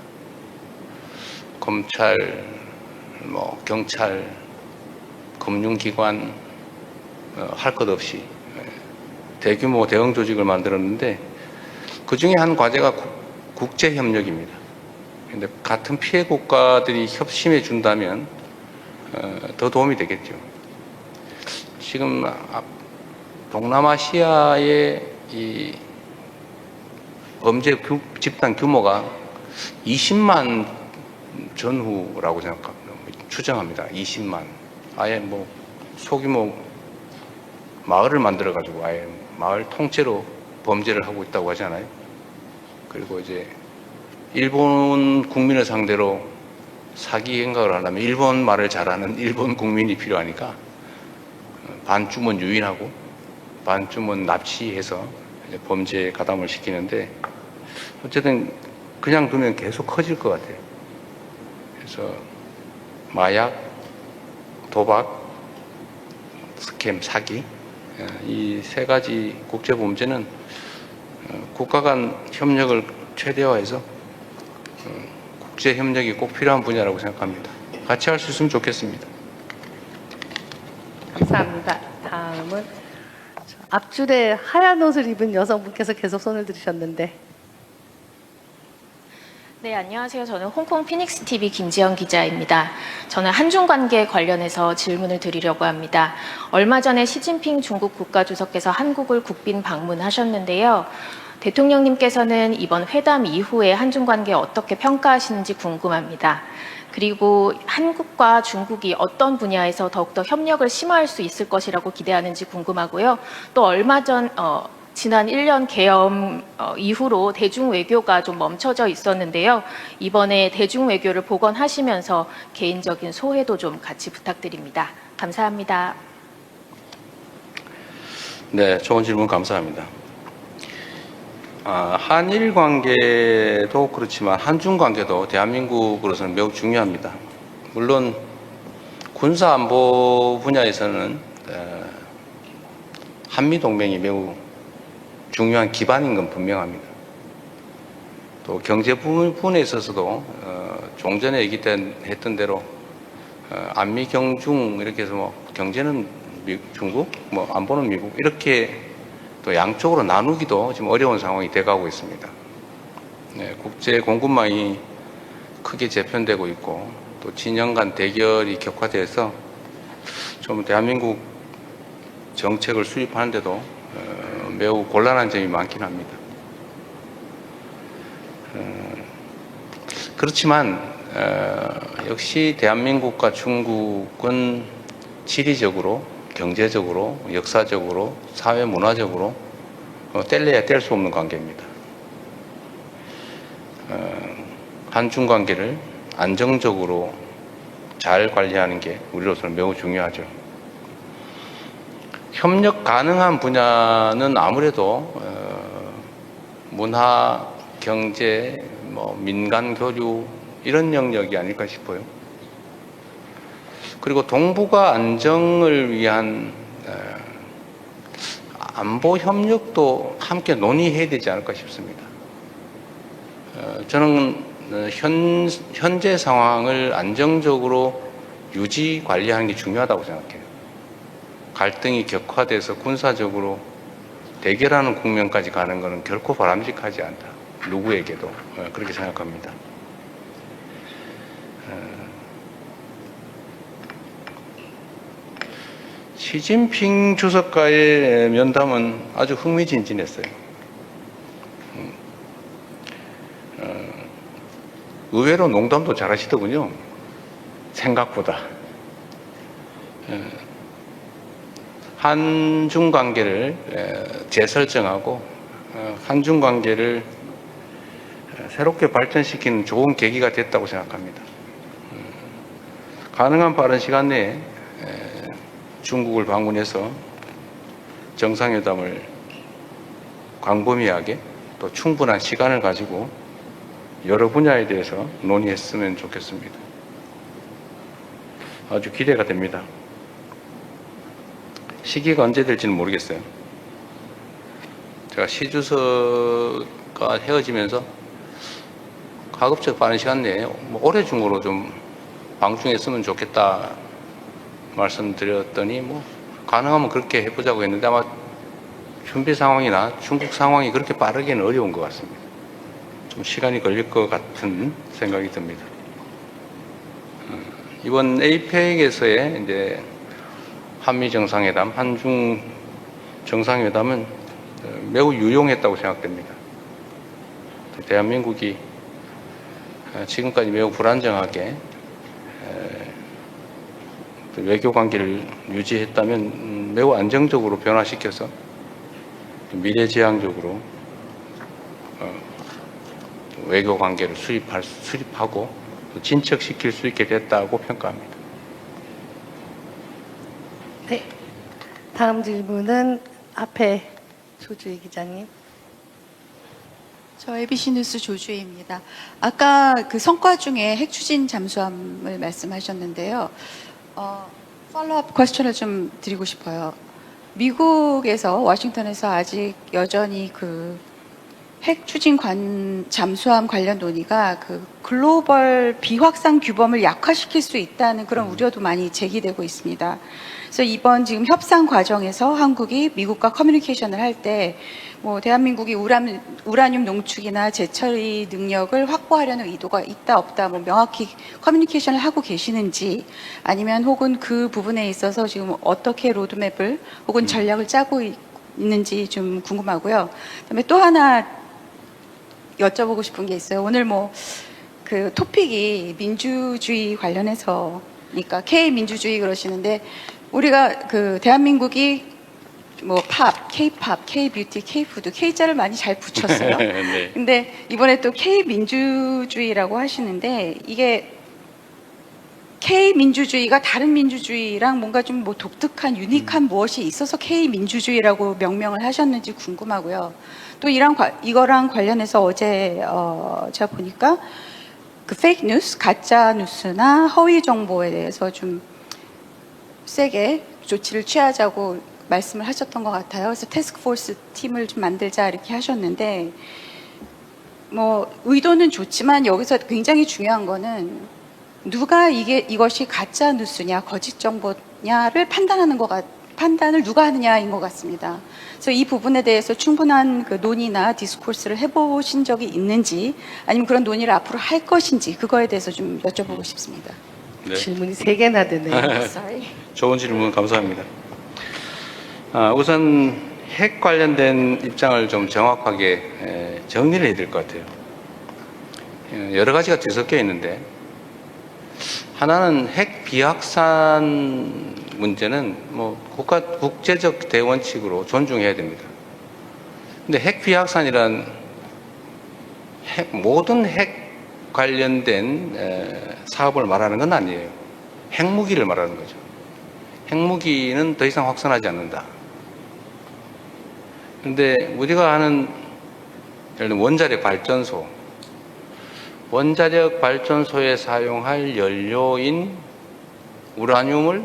검찰, 경찰, 금융기관 할 것 없이 대규모 대응 조직을 만들었는데 그 중에 한 과제가 국제협력입니다. 근데 같은 피해 국가들이 협심해 준다면 더 도움이 되겠죠. 지금 동남아시아의 이 범죄 집단 규모가 20만 전후라고 추정합니다. 20만. 아예 소규모 마을을 만들어가지고 아예 마을 통째로 범죄를 하고 있다고 하잖아요. 그리고 이제 일본 국민을 상대로 사기 행각을 하려면 일본 말을 잘하는 일본 국민이 필요하니까 반쯤은 유인하고 반쯤은 납치해서 이제 범죄에 가담을 시키는데 어쨌든 그냥 두면 계속 커질 것 같아요. 그래서 마약, 도박, 스캠, 사기 이 세 가지 국제 범죄는 국가 간 협력을 최대화해서 국제 협력이 꼭 필요한 분야라고 생각합니다. 같이 할 수 있으면 좋겠습니다. 감사합니다. 다음은 앞줄에 하얀 옷을 입은 여성분께서 계속 손을 들으셨는데. 네, 안녕하세요. 저는 홍콩 피닉스 TV 김지연 기자입니다. 저는 한중 관계 관련해서 질문을 드리려고 합니다. 얼마 전에 시진핑 중국 국가주석께서 한국을 국빈 방문하셨는데요. 대통령님께서는 이번 회담 이후에 한중 관계 어떻게 평가하시는지 궁금합니다. 그리고 한국과 중국이 어떤 분야에서 더욱더 협력을 심화할 수 있을 것이라고 기대하는지 궁금하고요. 또 얼마 전 지난 1년 계엄 이후로 대중 외교가 좀 멈춰져 있었는데요. 이번에 대중 외교를 복원하시면서 개인적인 소회도 좀 같이 부탁드립니다. 감사합니다. 네, 좋은 질문 감사합니다. 한일 관계도 그렇지만 한중 관계도 대한민국으로서는 매우 중요합니다. 물론 군사 안보 분야에서는 한미 동맹이 매우 중요한 기반인 건 분명합니다. 또 경제 부분에 있어서도 좀 전에 얘기했던 대로 안미 경중 이렇게 해서 뭐 경제는 중국, 뭐 안보는 미국 이렇게 또 양쪽으로 나누기도 지금 어려운 상황이 돼가고 있습니다. 네, 국제 공급망이 크게 재편되고 있고 또 진영 간 대결이 격화돼서 좀 대한민국 정책을 수립하는데도 매우 곤란한 점이 많긴 합니다. 그렇지만 역시 대한민국과 중국은 지리적으로, 경제적으로, 역사적으로, 사회 문화적으로 뗄래야 뗄 수 없는 관계입니다. 한중 관계를 안정적으로 잘 관리하는 게 우리로서는 매우 중요하죠. 협력 가능한 분야는 아무래도 문화, 경제, 뭐 민간 교류 이런 영역이 아닐까 싶어요. 그리고 동북아 안정을 위한 안보 협력도 함께 논의해야 되지 않을까 싶습니다. 저는 현재 상황을 안정적으로 유지 관리하는 게 중요하다고 생각해요. 갈등이 격화돼서 군사적으로 대결하는 국면까지 가는 것은 결코 바람직하지 않다. 누구에게도 그렇게 생각합니다. 시진핑 주석과의 면담은 아주 흥미진진했어요. 의외로 농담도 잘하시더군요. 생각보다. 한중 관계를 재설정하고 한중 관계를 새롭게 발전시키는 좋은 계기가 됐다고 생각합니다. 가능한 빠른 시간 내에 중국을 방문해서 정상회담을 광범위하게 또 충분한 시간을 가지고 여러 분야에 대해서 논의했으면 좋겠습니다. 아주 기대가 됩니다. 시기가 언제 될지는 모르겠어요. 제가 시 주석과 헤어지면서 가급적 빠른 시간 내에 올해 중으로 좀 방중했으면 좋겠다 말씀드렸더니 가능하면 그렇게 해보자고 했는데 아마 준비 상황이나 중국 상황이 그렇게 빠르기는 어려운 것 같습니다. 좀 시간이 걸릴 것 같은 생각이 듭니다. 이번 에이펙에서의 이제 한미 정상회담, 한중 정상회담은 매우 유용했다고 생각됩니다. 대한민국이 지금까지 매우 불안정하게 외교 관계를 유지했다면 매우 안정적으로 변화시켜서 미래지향적으로 외교 관계를 수립하고 진척시킬 수 있게 됐다고 평가합니다. 네. 다음 질문은 앞에 조주희 기자님. 저 ABC 뉴스 조주희입니다. 아까 그 성과 중에 핵 추진 잠수함을 말씀하셨는데요. 팔로우업 퀘스천을 좀 드리고 싶어요. 미국에서 워싱턴에서 아직 여전히 그 핵 추진 잠수함 관련 논의가 그 글로벌 비확산 규범을 약화시킬 수 있다는 그런 우려도 많이 제기되고 있습니다. 그래서 이번 지금 협상 과정에서 한국이 미국과 커뮤니케이션을 할 때 뭐 대한민국이 우라늄 농축이나 재처리 능력을 확보하려는 의도가 있다 없다 뭐 명확히 커뮤니케이션을 하고 계시는지 아니면 혹은 그 부분에 있어서 지금 어떻게 로드맵을 혹은 전략을 짜고 있는지 좀 궁금하고요. 그다음에 또 하나 여쭤보고 싶은 게 있어요. 오늘 뭐 그 토픽이 민주주의 관련해서니까 K 민주주의 그러시는데 우리가 그 대한민국이 뭐 팝, K-팝, K-뷰티, K-푸드, K자를 많이 잘 붙였어요. 네. 근데 이번에 또 K-민주주의라고 하시는데 이게 K-민주주의가 다른 민주주의랑 뭔가 좀 뭐 독특한 유니크한 무엇이 있어서 K-민주주의라고 명명을 하셨는지 궁금하고요. 또 이거랑 관련해서 어제 제가 보니까 그 페이크 뉴스, 가짜 뉴스나 허위 정보에 대해서 좀 세게 조치를 취하자고 말씀을 하셨던 것 같아요. 그래서 태스크포스 팀을 좀 만들자 이렇게 하셨는데 뭐 의도는 좋지만 여기서 굉장히 중요한 거는 누가 이것이 가짜 뉴스냐 거짓 정보냐를 판단을 누가 하느냐인 것 같습니다. 그래서 이 부분에 대해서 충분한 그 논의나 디스코스를 해보신 적이 있는지 아니면 그런 논의를 앞으로 할 것인지 그거에 대해서 좀 여쭤보고 싶습니다. 네. 질문이 3개나 되네요. Sorry. 좋은 질문 감사합니다. 우선 핵 관련된 입장을 좀 정확하게 정리를 해야 될 것 같아요. 여러 가지가 뒤섞여 있는데 하나는 핵 비확산 문제는 뭐 국제적 대원칙으로 존중해야 됩니다. 근데 핵 비확산이란 모든 핵 관련된 사업을 말하는 건 아니에요. 핵무기를 말하는 거죠. 핵무기는 더 이상 확산하지 않는다. 그런데 우리가 하는 예를 들면 원자력 발전소에 사용할 연료인 우라늄을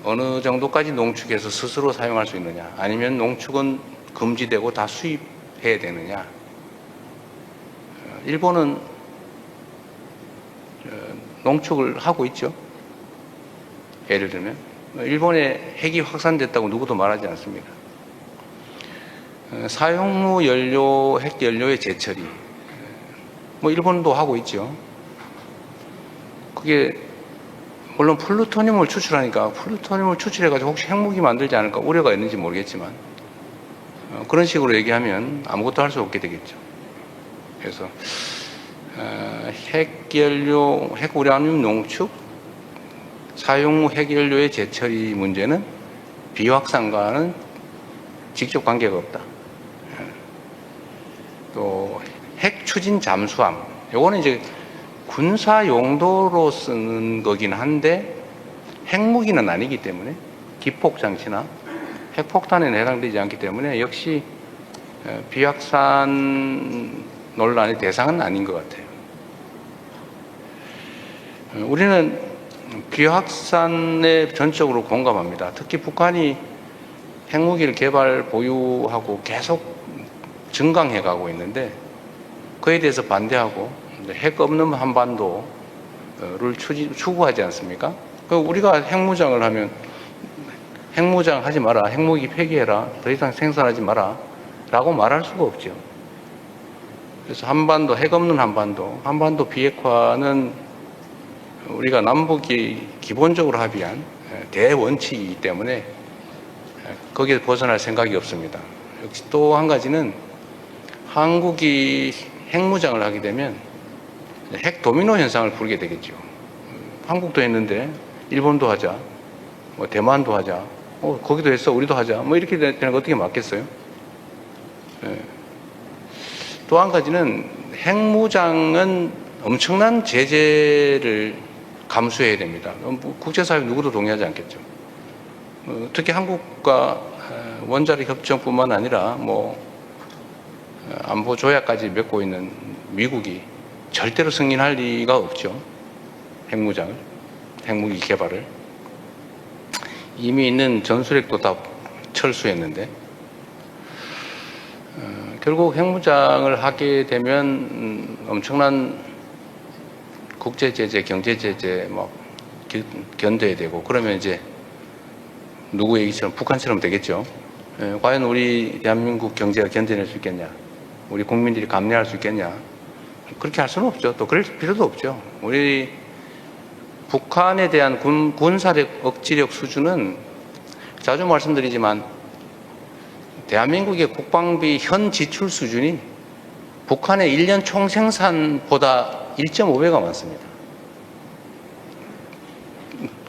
어느 정도까지 농축해서 스스로 사용할 수 있느냐, 아니면 농축은 금지되고 다 수입해야 되느냐. 일본은 농축을 하고 있죠. 예를 들면 일본에 핵이 확산됐다고 누구도 말하지 않습니다. 사용 후 핵 연료의 재처리, 뭐 일본도 하고 있죠. 그게 물론 플루토늄을 추출하니까 플루토늄을 추출해가지고 혹시 핵무기 만들지 않을까 우려가 있는지 모르겠지만 그런 식으로 얘기하면 아무것도 할 수 없게 되겠죠. 그래서 핵 우라늄 농축, 사용 후 핵연료의 재처리 문제는 비확산과는 직접 관계가 없다. 또 핵 추진 잠수함, 요거는 이제 군사 용도로 쓰는 거긴 한데 핵무기는 아니기 때문에 기폭 장치나 핵폭탄에는 해당되지 않기 때문에 역시 비확산 논란의 대상은 아닌 것 같아요. 우리는 비확산에 전적으로 공감합니다. 특히 북한이 핵무기를 보유하고 계속 증강해 가고 있는데 그에 대해서 반대하고 핵 없는 한반도를 추구하지 않습니까? 우리가 핵무장을 하면 핵무장 하지 마라, 핵무기 폐기해라, 더 이상 생산하지 마라 라고 말할 수가 없죠. 그래서 핵 없는 한반도 비핵화는 우리가 남북이 기본적으로 합의한 대원칙이기 때문에 거기에 벗어날 생각이 없습니다. 역시 또 한 가지는 한국이 핵무장을 하게 되면 핵 도미노 현상을 부르게 되겠죠. 한국도 했는데 일본도 하자, 뭐 대만도 하자, 거기도 했어 우리도 하자, 뭐 이렇게 되는 거 어떻게 맞겠어요? 또 한 가지는 핵무장은 엄청난 제재를 감수해야 됩니다. 국제사회 누구도 동의하지 않겠죠. 특히 한국과 원자력 협정뿐만 아니라 안보 조약까지 맺고 있는 미국이 절대로 승인할 리가 없죠. 핵무기 개발을. 이미 있는 전술핵도 다 철수했는데 결국 핵무장을 하게 되면 엄청난 국제 제재, 경제 제재 견뎌야 되고 그러면 이제 누구 얘기처럼 북한처럼 되겠죠. 과연 우리 대한민국 경제가 견뎌낼 수 있겠냐? 우리 국민들이 감내할 수 있겠냐? 그렇게 할 수는 없죠. 또 그럴 필요도 없죠. 우리 북한에 대한 군사력, 억지력 수준은 자주 말씀드리지만 대한민국의 국방비 현 지출 수준이 북한의 1년 총생산보다 1.5배가 많습니다.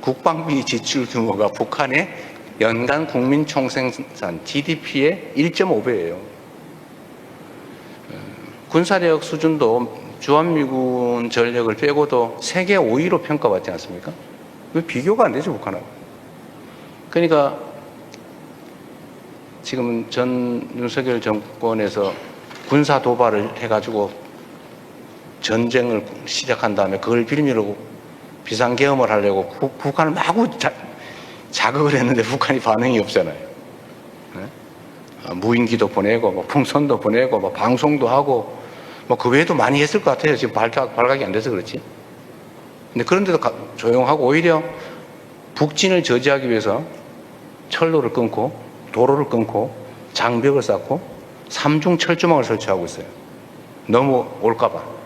국방비 지출 규모가 북한의 연간 국민 총생산 GDP의 1.5배예요. 군사력 수준도 주한미군 전력을 빼고도 세계 5위로 평가받지 않습니까? 왜 비교가 안 되죠, 북한하고? 그러니까 지금 전 윤석열 정권에서 군사 도발을 해가지고 전쟁을 시작한 다음에 그걸 빌미로 비상계엄을 하려고 북한을 마구 자극을 했는데 북한이 반응이 없잖아요. 네? 무인기도 보내고 풍선도 보내고 방송도 하고 그 외에도 많이 했을 것 같아요. 지금 발각이 안 돼서 그렇지. 근데 그런데도 조용하고 오히려 북진을 저지하기 위해서 철로를 끊고 도로를 끊고 장벽을 쌓고 삼중 철조망을 설치하고 있어요. 넘어올까봐.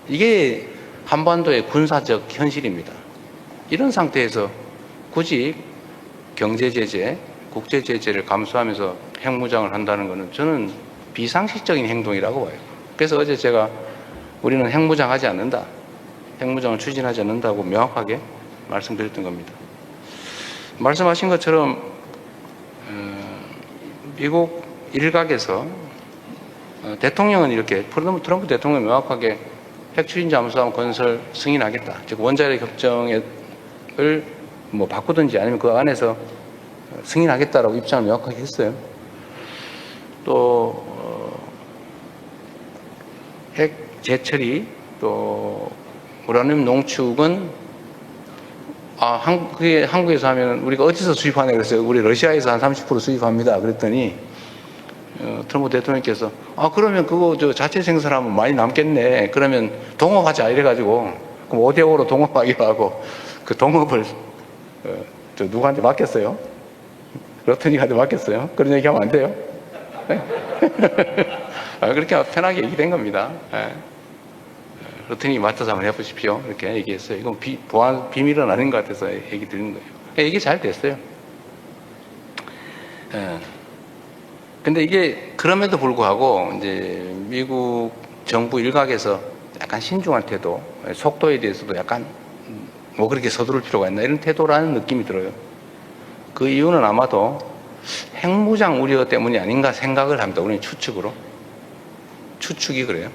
이게 한반도의 군사적 현실입니다. 이런 상태에서 굳이 경제 제재, 국제 제재를 감수하면서 핵무장을 한다는 것은 저는 비상식적인 행동이라고 봐요. 그래서 어제 제가 우리는 핵무장하지 않는다, 핵무장을 추진하지 않는다고 명확하게 말씀드렸던 겁니다. 말씀하신 것처럼 미국 일각에서 대통령은 이렇게 트럼프 대통령이 명확하게 핵추진 잠수함 건설 승인하겠다. 즉 원자력 협정을 바꾸든지 아니면 그 안에서 승인하겠다라고 입장을 명확하게 했어요. 또 핵 재처리 또 우라늄 농축은 그게 한국에서 하면 우리가 어디서 수입하냐 그랬어요. 우리 러시아에서 한 30% 수입합니다. 그랬더니 트럼프 대통령께서 그러면 그거 자체 생산하면 많이 남겠네. 그러면 동업하자 이래가지고 그럼 5대5로 동업하기로 하고 그 동업을 누구한테 맡겼어요? 러트닉한테 맡겼어요? 그런 얘기하면 안 돼요? 그렇게 편하게 얘기된 겁니다. 러트닉이 맡아서 한번 해보십시오. 이렇게 얘기했어요. 이건 보안 비밀은 아닌 것 같아서 얘기 드리는 거예요. 이게 잘 됐어요. 근데 이게 그럼에도 불구하고 이제 미국 정부 일각에서 약간 신중한 태도, 속도에 대해서도 약간 그렇게 서두를 필요가 있나 이런 태도라는 느낌이 들어요. 그 이유는 아마도 핵무장 우려 때문이 아닌가 생각을 합니다. 우리는 추측이 그래요.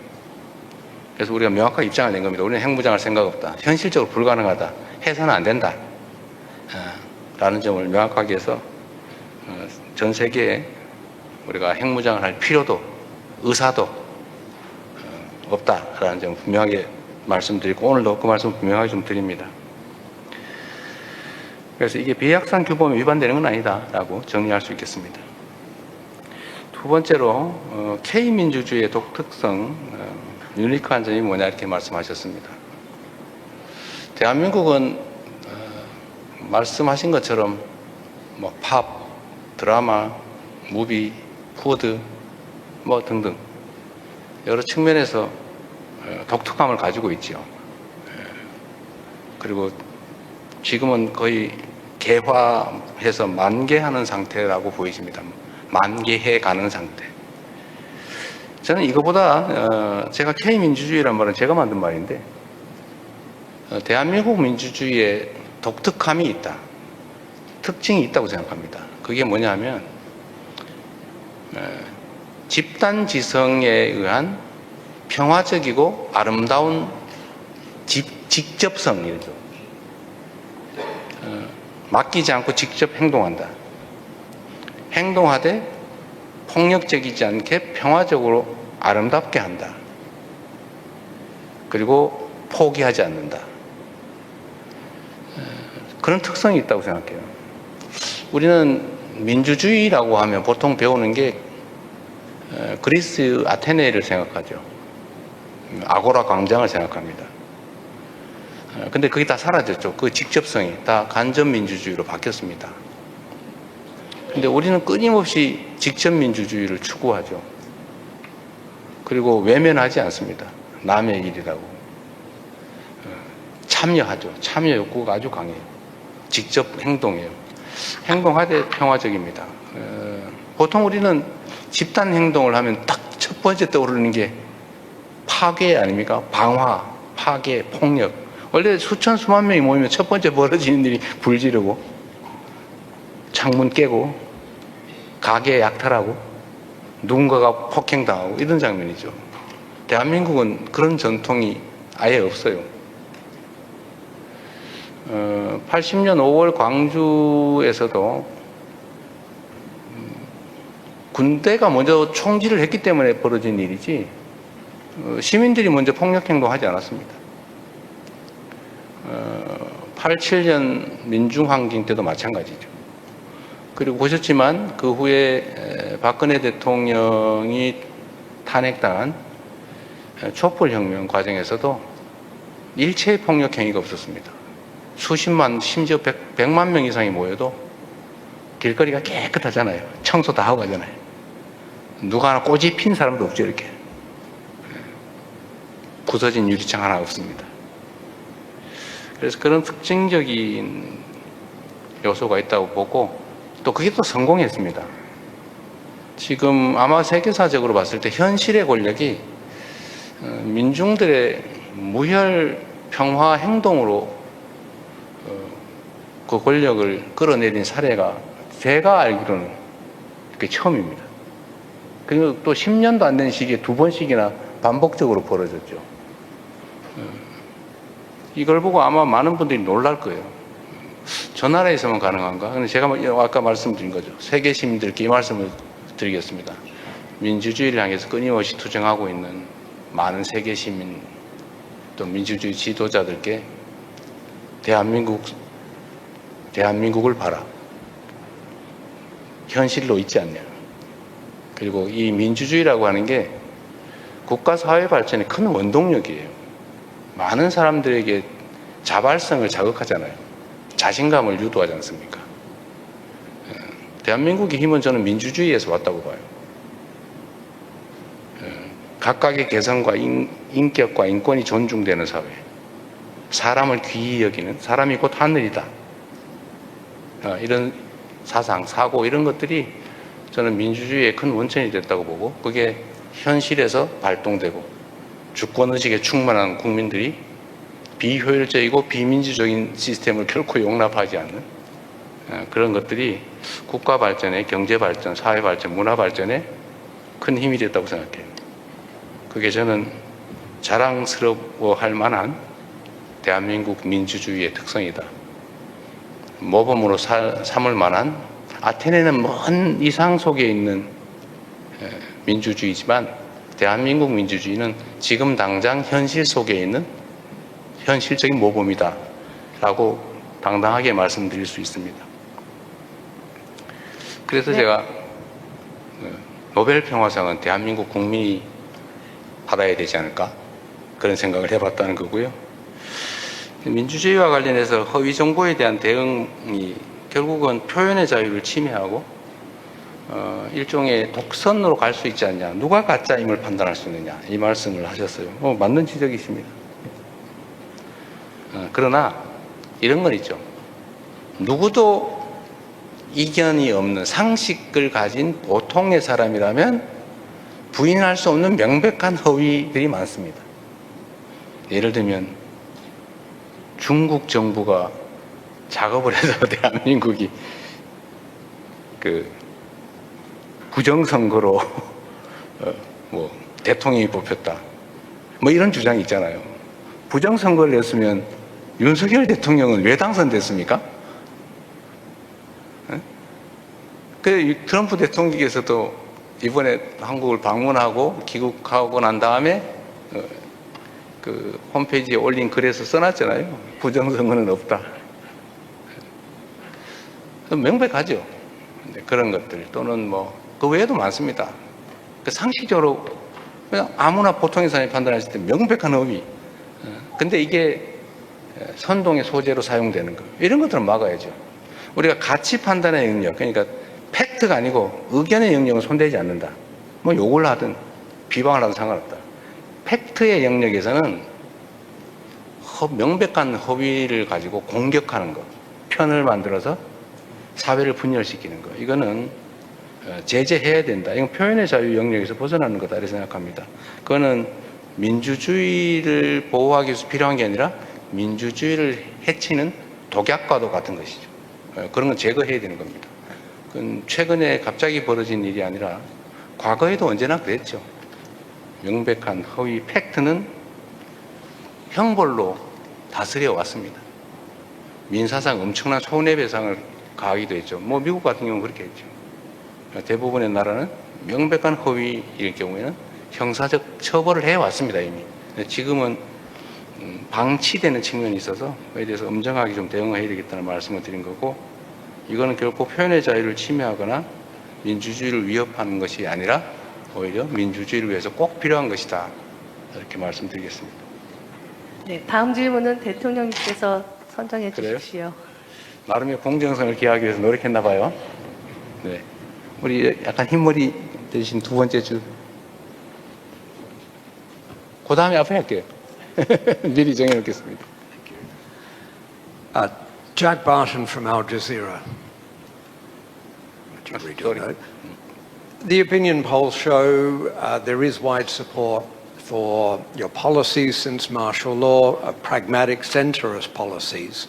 그래서 우리가 명확하게 입장을 낸 겁니다. 우리는 핵무장할 생각 없다. 현실적으로 불가능하다. 해서는 안 된다. 라는 점을 명확하게 해서 전 세계에 우리가 핵무장을 할 필요도 의사도 없다라는 점을 분명하게 말씀드리고 오늘도 그 말씀을 분명하게 좀 드립니다. 그래서 이게 비약산 규범에 위반되는 건 아니다라고 정리할 수 있겠습니다. 두 번째로 K민주주의의 독특성, 유니크한 점이 뭐냐 이렇게 말씀하셨습니다. 대한민국은 말씀하신 것처럼 팝, 드라마, 무비, 푸드 등등 여러 측면에서 독특함을 가지고 있죠. 그리고 지금은 거의 개화해서 만개하는 상태라고 보이십니다. 만개해 가는 상태. 저는 이거보다 제가 K민주주의란 말은 제가 만든 말인데 대한민국 민주주의에 독특함이 있다. 특징이 있다고 생각합니다. 그게 뭐냐면 집단지성에 의한 평화적이고 아름다운 직접성이죠. 맡기지 않고 직접 행동한다. 행동하되 폭력적이지 않게 평화적으로 아름답게 한다. 그리고 포기하지 않는다. 그런 특성이 있다고 생각해요. 우리는 민주주의라고 하면 보통 배우는 게 그리스 아테네를 생각하죠. 아고라 광장을 생각합니다. 근데 그게 다 사라졌죠. 그 직접성이 다 간접 민주주의로 바뀌었습니다. 근데 우리는 끊임없이 직접 민주주의를 추구하죠. 그리고 외면하지 않습니다. 남의 일이라고. 참여하죠. 참여 욕구가 아주 강해요. 직접 행동해요. 행동하되 평화적입니다. 보통 우리는 집단 행동을 하면 딱 첫 번째 떠오르는 게 파괴 아닙니까? 방화, 파괴, 폭력. 원래 수천 수만 명이 모이면 첫 번째 벌어지는 일이 불 지르고 창문 깨고 가게 약탈하고 누군가가 폭행당하고 이런 장면이죠. 대한민국은 그런 전통이 아예 없어요. 80년 5월 광주에서도 군대가 먼저 총질을 했기 때문에 벌어진 일이지 시민들이 먼저 폭력행동하지 않았습니다. 87년 민중항쟁 때도 마찬가지죠. 그리고 보셨지만 그 후에 박근혜 대통령이 탄핵당한 촛불혁명 과정에서도 일체의 폭력행위가 없었습니다. 수십만 심지어 100만 명 이상이 모여도 길거리가 깨끗하잖아요. 청소 다 하고 가잖아요. 누가 하나 꼬지 핀 사람도 없죠. 이렇게 부서진 유리창 하나 없습니다. 그래서 그런 특징적인 요소가 있다고 보고 또 그게 또 성공했습니다. 지금 아마 세계사적으로 봤을 때 현실의 권력이 민중들의 무혈 평화 행동으로 그 권력을 끌어내린 사례가 제가 알기로는 그게 처음입니다. 그리고 또 10년도 안 된 시기에 2번씩이나 반복적으로 벌어졌죠. 이걸 보고 아마 많은 분들이 놀랄 거예요. 저 나라에서만 가능한가? 근데 제가 아까 말씀드린 거죠. 세계 시민들께 이 말씀을 드리겠습니다. 민주주의를 향해서 끊임없이 투쟁하고 있는 많은 세계 시민 또 민주주의 지도자들께 대한민국을 봐라. 현실로 있지 않냐. 그리고 이 민주주의라고 하는 게 국가 사회 발전의 큰 원동력이에요. 많은 사람들에게 자발성을 자극하잖아요. 자신감을 유도하지 않습니까? 대한민국의 힘은 저는 민주주의에서 왔다고 봐요. 각각의 개성과 인격과 인권이 존중되는 사회, 사람을 귀히 여기는, 사람이 곧 하늘이다, 이런 사상, 사고 이런 것들이 저는 민주주의의 큰 원천이 됐다고 보고 그게 현실에서 발동되고 주권의식에 충만한 국민들이 비효율적이고 비민주적인 시스템을 결코 용납하지 않는 그런 것들이 국가 발전에, 경제 발전, 사회 발전, 문화 발전에 큰 힘이 됐다고 생각해요. 그게 저는 자랑스러워할 만한 대한민국 민주주의의 특성이다. 모범으로 삼을 만한, 아테네는 먼 이상 속에 있는 민주주의지만 대한민국 민주주의는 지금 당장 현실 속에 있는 현실적인 모범이다 라고 당당하게 말씀드릴 수 있습니다. 그래서 네. 제가 노벨 평화상은 대한민국 국민이 받아야 되지 않을까 그런 생각을 해봤다는 거고요. 민주주의와 관련해서 허위 정보에 대한 대응이 결국은 표현의 자유를 침해하고 일종의 독선으로 갈 수 있지 않냐. 누가 가짜임을 판단할 수 있느냐. 이 말씀을 하셨어요. 맞는 지적이십니다. 그러나 이런 건 있죠. 누구도 이견이 없는 상식을 가진 보통의 사람이라면 부인할 수 없는 명백한 허위들이 많습니다. 예를 들면 중국 정부가 작업을 해서 대한민국이 그 부정선거로 뭐 대통령이 뽑혔다. 뭐 이런 주장이 있잖아요. 부정선거를 냈으면 윤석열 대통령은 왜 당선됐습니까? 그 트럼프 대통령께서도 이번에 한국을 방문하고 귀국하고 난 다음에 그 홈페이지에 올린 글에서 써놨잖아요. 부정선거는 없다. 명백하죠. 그런 것들 또는 뭐 그 외에도 많습니다. 상식적으로 그냥 아무나 보통의 사람이 판단했을 때 명백한 허위. 근데 이게 선동의 소재로 사용되는 거. 이런 것들은 막아야죠. 우리가 가치 판단의 영역, 그러니까 팩트가 아니고 의견의 영역은 손대지 않는다. 뭐 욕을 하든 비방을 하든 상관없다. 팩트의 영역에서는 명백한 허위를 가지고 공격하는 것, 편을 만들어서 사회를 분열시키는 것. 이거는 제재해야 된다. 이건 표현의 자유 영역에서 벗어나는 거다. 이렇게 생각합니다. 그거는 민주주의를 보호하기 위해서 필요한 게 아니라 민주주의를 해치는 독약과도 같은 것이죠. 그런 건 제거해야 되는 겁니다. 그건 최근에 갑자기 벌어진 일이 아니라 과거에도 언제나 그랬죠. 명백한 허위 팩트는 형벌로 다스려 왔습니다. 민사상 엄청난 손해배상을 가하기도 했죠. 뭐 미국 같은 경우는 그렇게 했죠. 대부분의 나라는 명백한 허위일 경우에는 형사적 처벌을 해왔습니다, 이미. 지금은 방치되는 측면이 있어서 그에 대해서 엄정하게 좀 대응해야 되겠다는 말씀을 드린 거고, 이거는 결코 표현의 자유를 침해하거나 민주주의를 위협하는 것이 아니라 오히려 민주주의를 위해서 꼭 필요한 것이다. 이렇게 말씀드리겠습니다. 네, 다음 질문은 대통령님께서 선정해 주십시오. 나름의 공정성을 기하기 위해서 노력했나 봐요. 네. 우리 약간 흰머리 되신 두 번째 줄. 그 다음에 앞에 할게요. 미리 정해놓겠습니다. Jack Barton from Al Jazeera. The opinion polls show there is wide support for your policies since martial law, pragmatic centrist policies.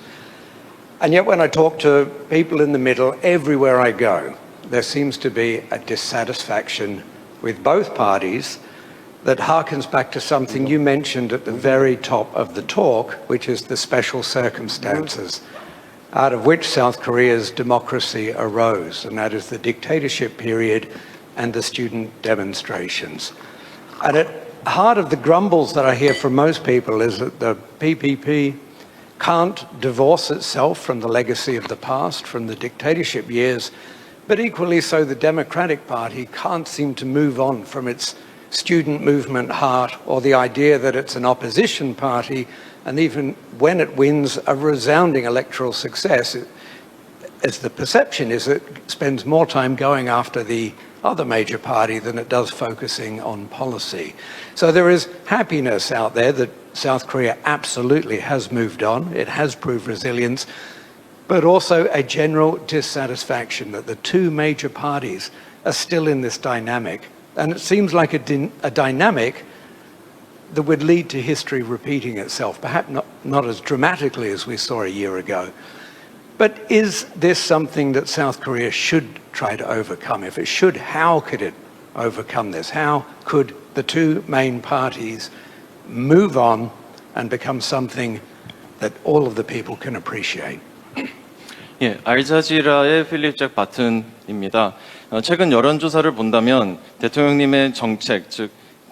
And yet when I talk to people in the middle, everywhere I go, there seems to be a dissatisfaction with both parties that harkens back to something you mentioned at the very top of the talk, which is the special circumstances out of which South Korea's democracy arose, and that is the dictatorship period and the student demonstrations. And at heart of the grumbles that I hear from most people is that the PPP can't divorce itself from the legacy of the past, from the dictatorship years, but equally so the Democratic Party can't seem to move on from its student movement heart or the idea that it's an opposition party, and even when it wins a resounding electoral success, as the perception is, it spends more time going after the other major party than it does focusing on policy. So there is happiness out there that South Korea absolutely has moved on, it has proved resilience, but also a general dissatisfaction that the two major parties are still in this dynamic. And it seems like a dynamic that would lead to history repeating itself, perhaps not as dramatically as we saw a year ago. But is this something that South Korea should try to overcome? If it should, how could it overcome this? How could the two main parties move on and become something that all of the people can appreciate? 예, 알자지라의 필립 잭 바튼입니다. 최근 여론조사를 본다면 대통령님의 정책, 즉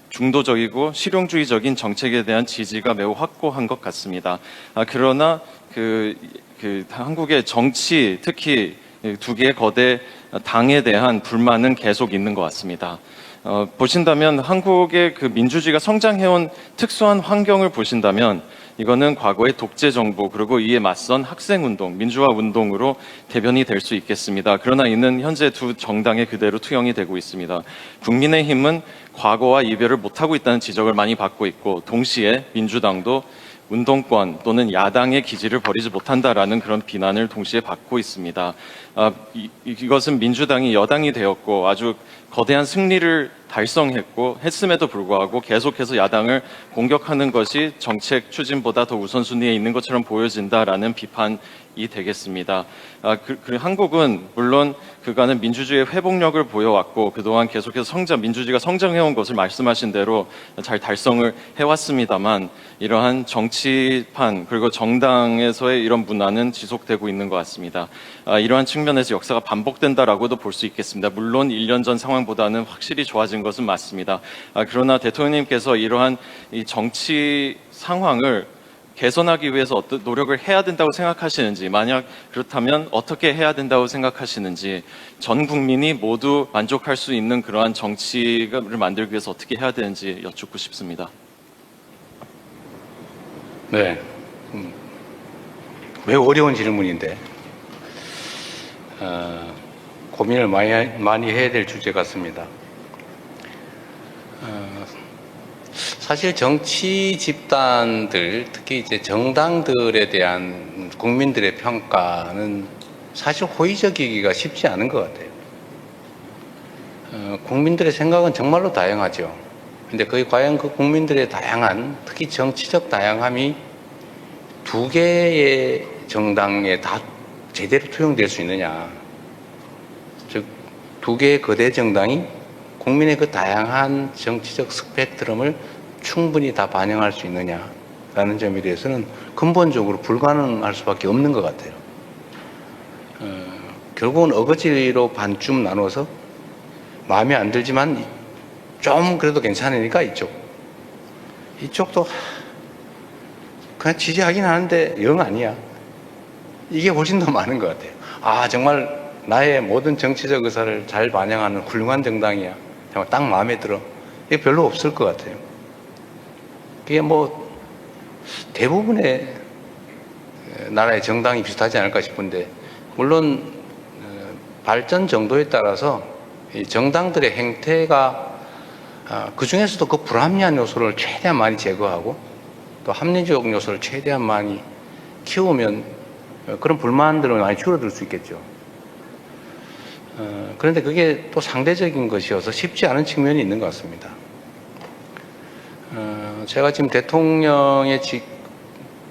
중도적이고 실용주의적인 정책에 대한 지지가 매우 확고한 것 같습니다. 그러나 한국의 정치, 특히 두 개의 거대 당에 대한 불만은 계속 있는 것 같습니다. 보신다면 한국의 그 민주주의가 성장해온 특수한 환경을 보신다면 이거는 과거의 독재 정부 그리고 이에 맞선 학생운동, 민주화 운동으로 대변이 될 수 있겠습니다. 그러나 이는 현재 두 정당에 그대로 투영이 되고 있습니다. 국민의힘은 과거와 이별을 못하고 있다는 지적을 많이 받고 있고 동시에 민주당도 운동권 또는 야당의 기지를 버리지 못한다라는 그런 비난을 동시에 받고 있습니다. 이것은 민주당이 여당이 되었고 아주 거대한 승리를 달성했고 했음에도 불구하고 계속해서 야당을 공격하는 것이 정책 추진보다 더 우선순위에 있는 것처럼 보여진다라는 비판이 되겠습니다. 한국은 물론 그간은 민주주의의 회복력을 보여왔고 그동안 계속해서 민주주의가 성장해온 것을 말씀하신 대로 잘 달성을 해왔습니다만 이러한 정치판 그리고 정당에서의 이런 문화는 지속되고 있는 것 같습니다. 이러한 측면에서 역사가 반복된다라고도 볼 수 있겠습니다. 물론 1년 전 상황보다는 확실히 좋아진 것은 맞습니다. 그러나 대통령님께서 이러한 이 정치 상황을 개선하기 위해서 어떤 노력을 해야 된다고 생각하시는지, 만약 그렇다면 어떻게 해야 된다고 생각하시는지, 전 국민이 모두 만족할 수 있는 그러한 정치를 만들기 위해서 어떻게 해야 되는지 여쭙고 싶습니다. 네, 매우 어려운 질문인데 고민을 많이 해야 될 주제 같습니다. 사실 정치 집단들, 특히 이제 정당들에 대한 국민들의 평가는 사실 호의적이기가 쉽지 않은 것 같아요. 국민들의 생각은 정말로 다양하죠. 근데 과연 그 국민들의 다양한, 특히 정치적 다양함이 두 개의 정당에 다 제대로 투영될 수 있느냐. 즉, 두 개의 거대 정당이 국민의 그 다양한 정치적 스펙트럼을 충분히 다 반영할 수 있느냐라는 점에 대해서는 근본적으로 불가능할 수밖에 없는 것 같아요. 결국은 어거지로 반쯤 나눠서 마음에 안 들지만 좀 그래도 괜찮으니까 이쪽도 그냥 지지하긴 하는데 영 아니야. 이게 훨씬 더 많은 것 같아요. 정말 나의 모든 정치적 의사를 잘 반영하는 훌륭한 정당이야. 정말 딱 마음에 들어. 이게 별로 없을 것 같아요. 그게 뭐 대부분의 나라의 정당이 비슷하지 않을까 싶은데, 물론 발전 정도에 따라서 이 정당들의 행태가 그 중에서도 그 불합리한 요소를 최대한 많이 제거하고 또 합리적 요소를 최대한 많이 키우면 그런 불만들은 많이 줄어들 수 있겠죠. 그런데 그게 또 상대적인 것이어서 쉽지 않은 측면이 있는 것 같습니다. 제가 지금 대통령의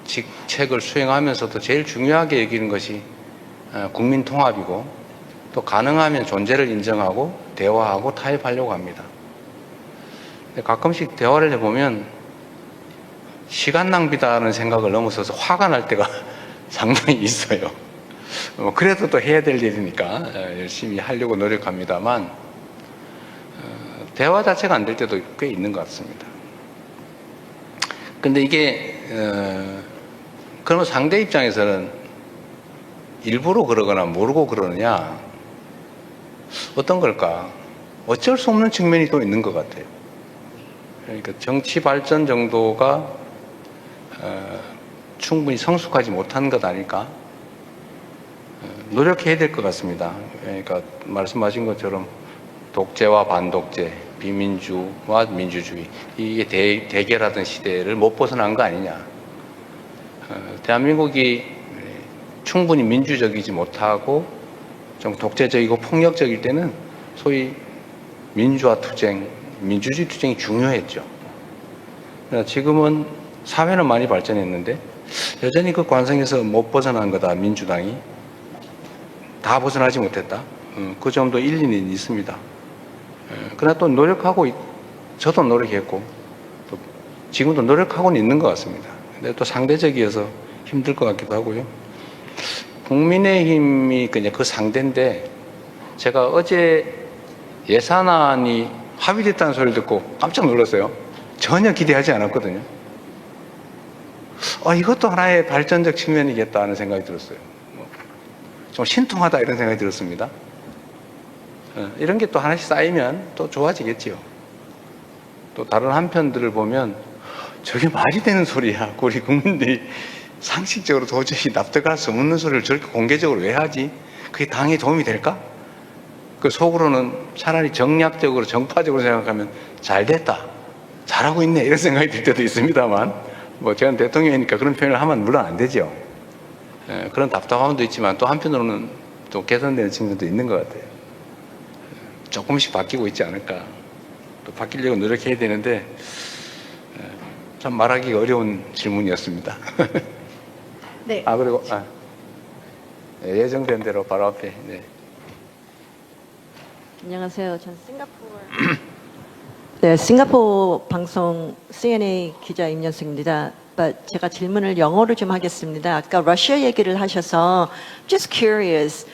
직책을 수행하면서도 제일 중요하게 여기는 것이 국민 통합이고, 또 가능하면 존재를 인정하고 대화하고 타협하려고 합니다. 근데 가끔씩 대화를 해보면 시간 낭비다는 생각을 넘어서서 화가 날 때가 상당히 있어요. 그래도 또 해야 될 일이니까 열심히 하려고 노력합니다만 대화 자체가 안 될 때도 꽤 있는 것 같습니다. 근데 이게 그러면 상대 입장에서는 일부러 그러거나 모르고 그러느냐, 어떤 걸까? 어쩔 수 없는 측면이 또 있는 것 같아요. 그러니까 정치 발전 정도가 충분히 성숙하지 못한 것 아닐까? 노력해야 될 것 같습니다. 그러니까 말씀하신 것처럼 독재와 반독재, 비민주와 민주주의, 이게 대결하던 시대를 못 벗어난 거 아니냐. 대한민국이 충분히 민주적이지 못하고 좀 독재적이고 폭력적일 때는 소위 민주화 투쟁, 민주주의 투쟁이 중요했죠. 지금은 사회는 많이 발전했는데 여전히 그 관성에서 못 벗어난 거다, 민주당이. 다 벗어나지 못했다. 그 점도 일리는 있습니다. 그러나 또 노력하고, 저도 노력했고, 또 지금도 노력하고는 있는 것 같습니다. 근데 또 상대적이어서 힘들 것 같기도 하고요. 국민의힘이 그냥 그 상대인데, 제가 어제 예산안이 합의됐다는 소리를 듣고 깜짝 놀랐어요. 전혀 기대하지 않았거든요. 이것도 하나의 발전적 측면이겠다 하는 생각이 들었어요. 좀 신통하다 이런 생각이 들었습니다. 이런 게 또 하나씩 쌓이면 또 좋아지겠지요. 또 다른 한편들을 보면 저게 말이 되는 소리야. 우리 국민들이 상식적으로 도저히 납득할 수 없는 소리를 저렇게 공개적으로 왜 하지? 그게 당에 도움이 될까? 그 속으로는 차라리 정략적으로 정파적으로 생각하면 잘 됐다, 잘하고 있네 이런 생각이 들 때도 있습니다만, 뭐 제가 대통령이니까 그런 표현을 하면 물론 안 되죠. 그런 답답함도 있지만 또 한편으로는 또 개선되는 측면도 있는 것 같아요. 조금씩 바뀌고 있지 않을까. 또 바뀌려고 노력해야 되는데 참 말하기 어려운 질문이었습니다. 네. 그리고 예정된 대로 바로 앞에. 네. 안녕하세요. 전 싱가포르 방송 CNA 기자 임연숙입니다. But 제가 질문을 영어로 좀 하겠습니다. 아까 러시아 얘기를 하셔서 just curious.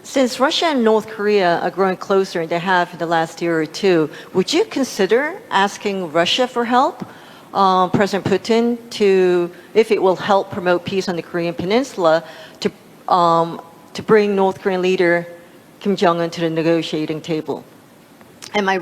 Since Russia and North Korea are growing closer and they have in the last year or two, would you consider asking Russia for help, President Putin, if it will help promote peace on the Korean Peninsula, to bring North Korean leader Kim Jong-un to the negotiating table? And my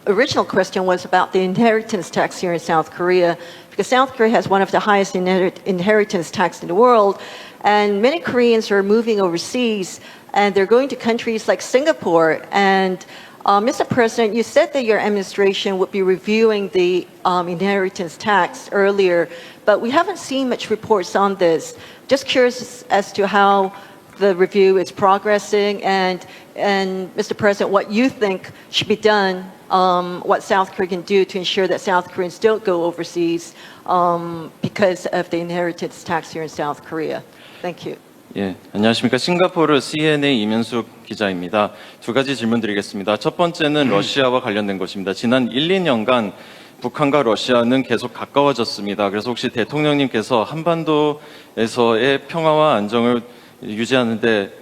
original question was about the inheritance tax here in South Korea, because South Korea has one of the highest inheritance tax in the world, and many Koreans are moving overseas, and they're going to countries like Singapore. And Mr. President, you said that your administration would be reviewing the inheritance tax earlier, but we haven't seen much reports on this. Just curious as to how the review is progressing, and Mr. President, what you think should be done, what South Korea can do to ensure that South Koreans don't go overseas because of the inheritance tax here in South Korea. Thank you. 예, 안녕하십니까. 싱가포르 CNA 이면숙 기자입니다. 두 가지 질문 드리겠습니다. 첫 번째는 러시아와 관련된 것입니다. 지난 1, 2년간 북한과 러시아는 계속 가까워졌습니다. 그래서 혹시 대통령님께서 한반도에서의 평화와 안정을 유지하는 데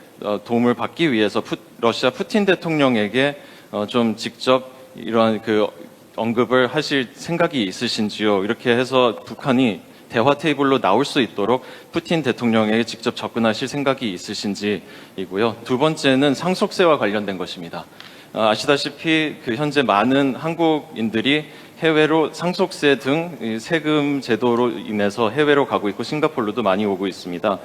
도움을 받기 위해서 러시아 푸틴 대통령에게 좀 직접 이러한 그 언급을 하실 생각이 있으신지요? 이렇게 해서 북한이 대화 테이블로 나올 수 있도록 푸틴 대통령에게 직접 접근하실 생각이 있으신지이고요. 두 번째는 상속세와 관련된 것입니다. 아시다시피 현재 많은 한국인들이 해외로 상속세 등 세금 제도로 인해서 해외로 가고 있고 싱가포르도 많이 오고 있습니다.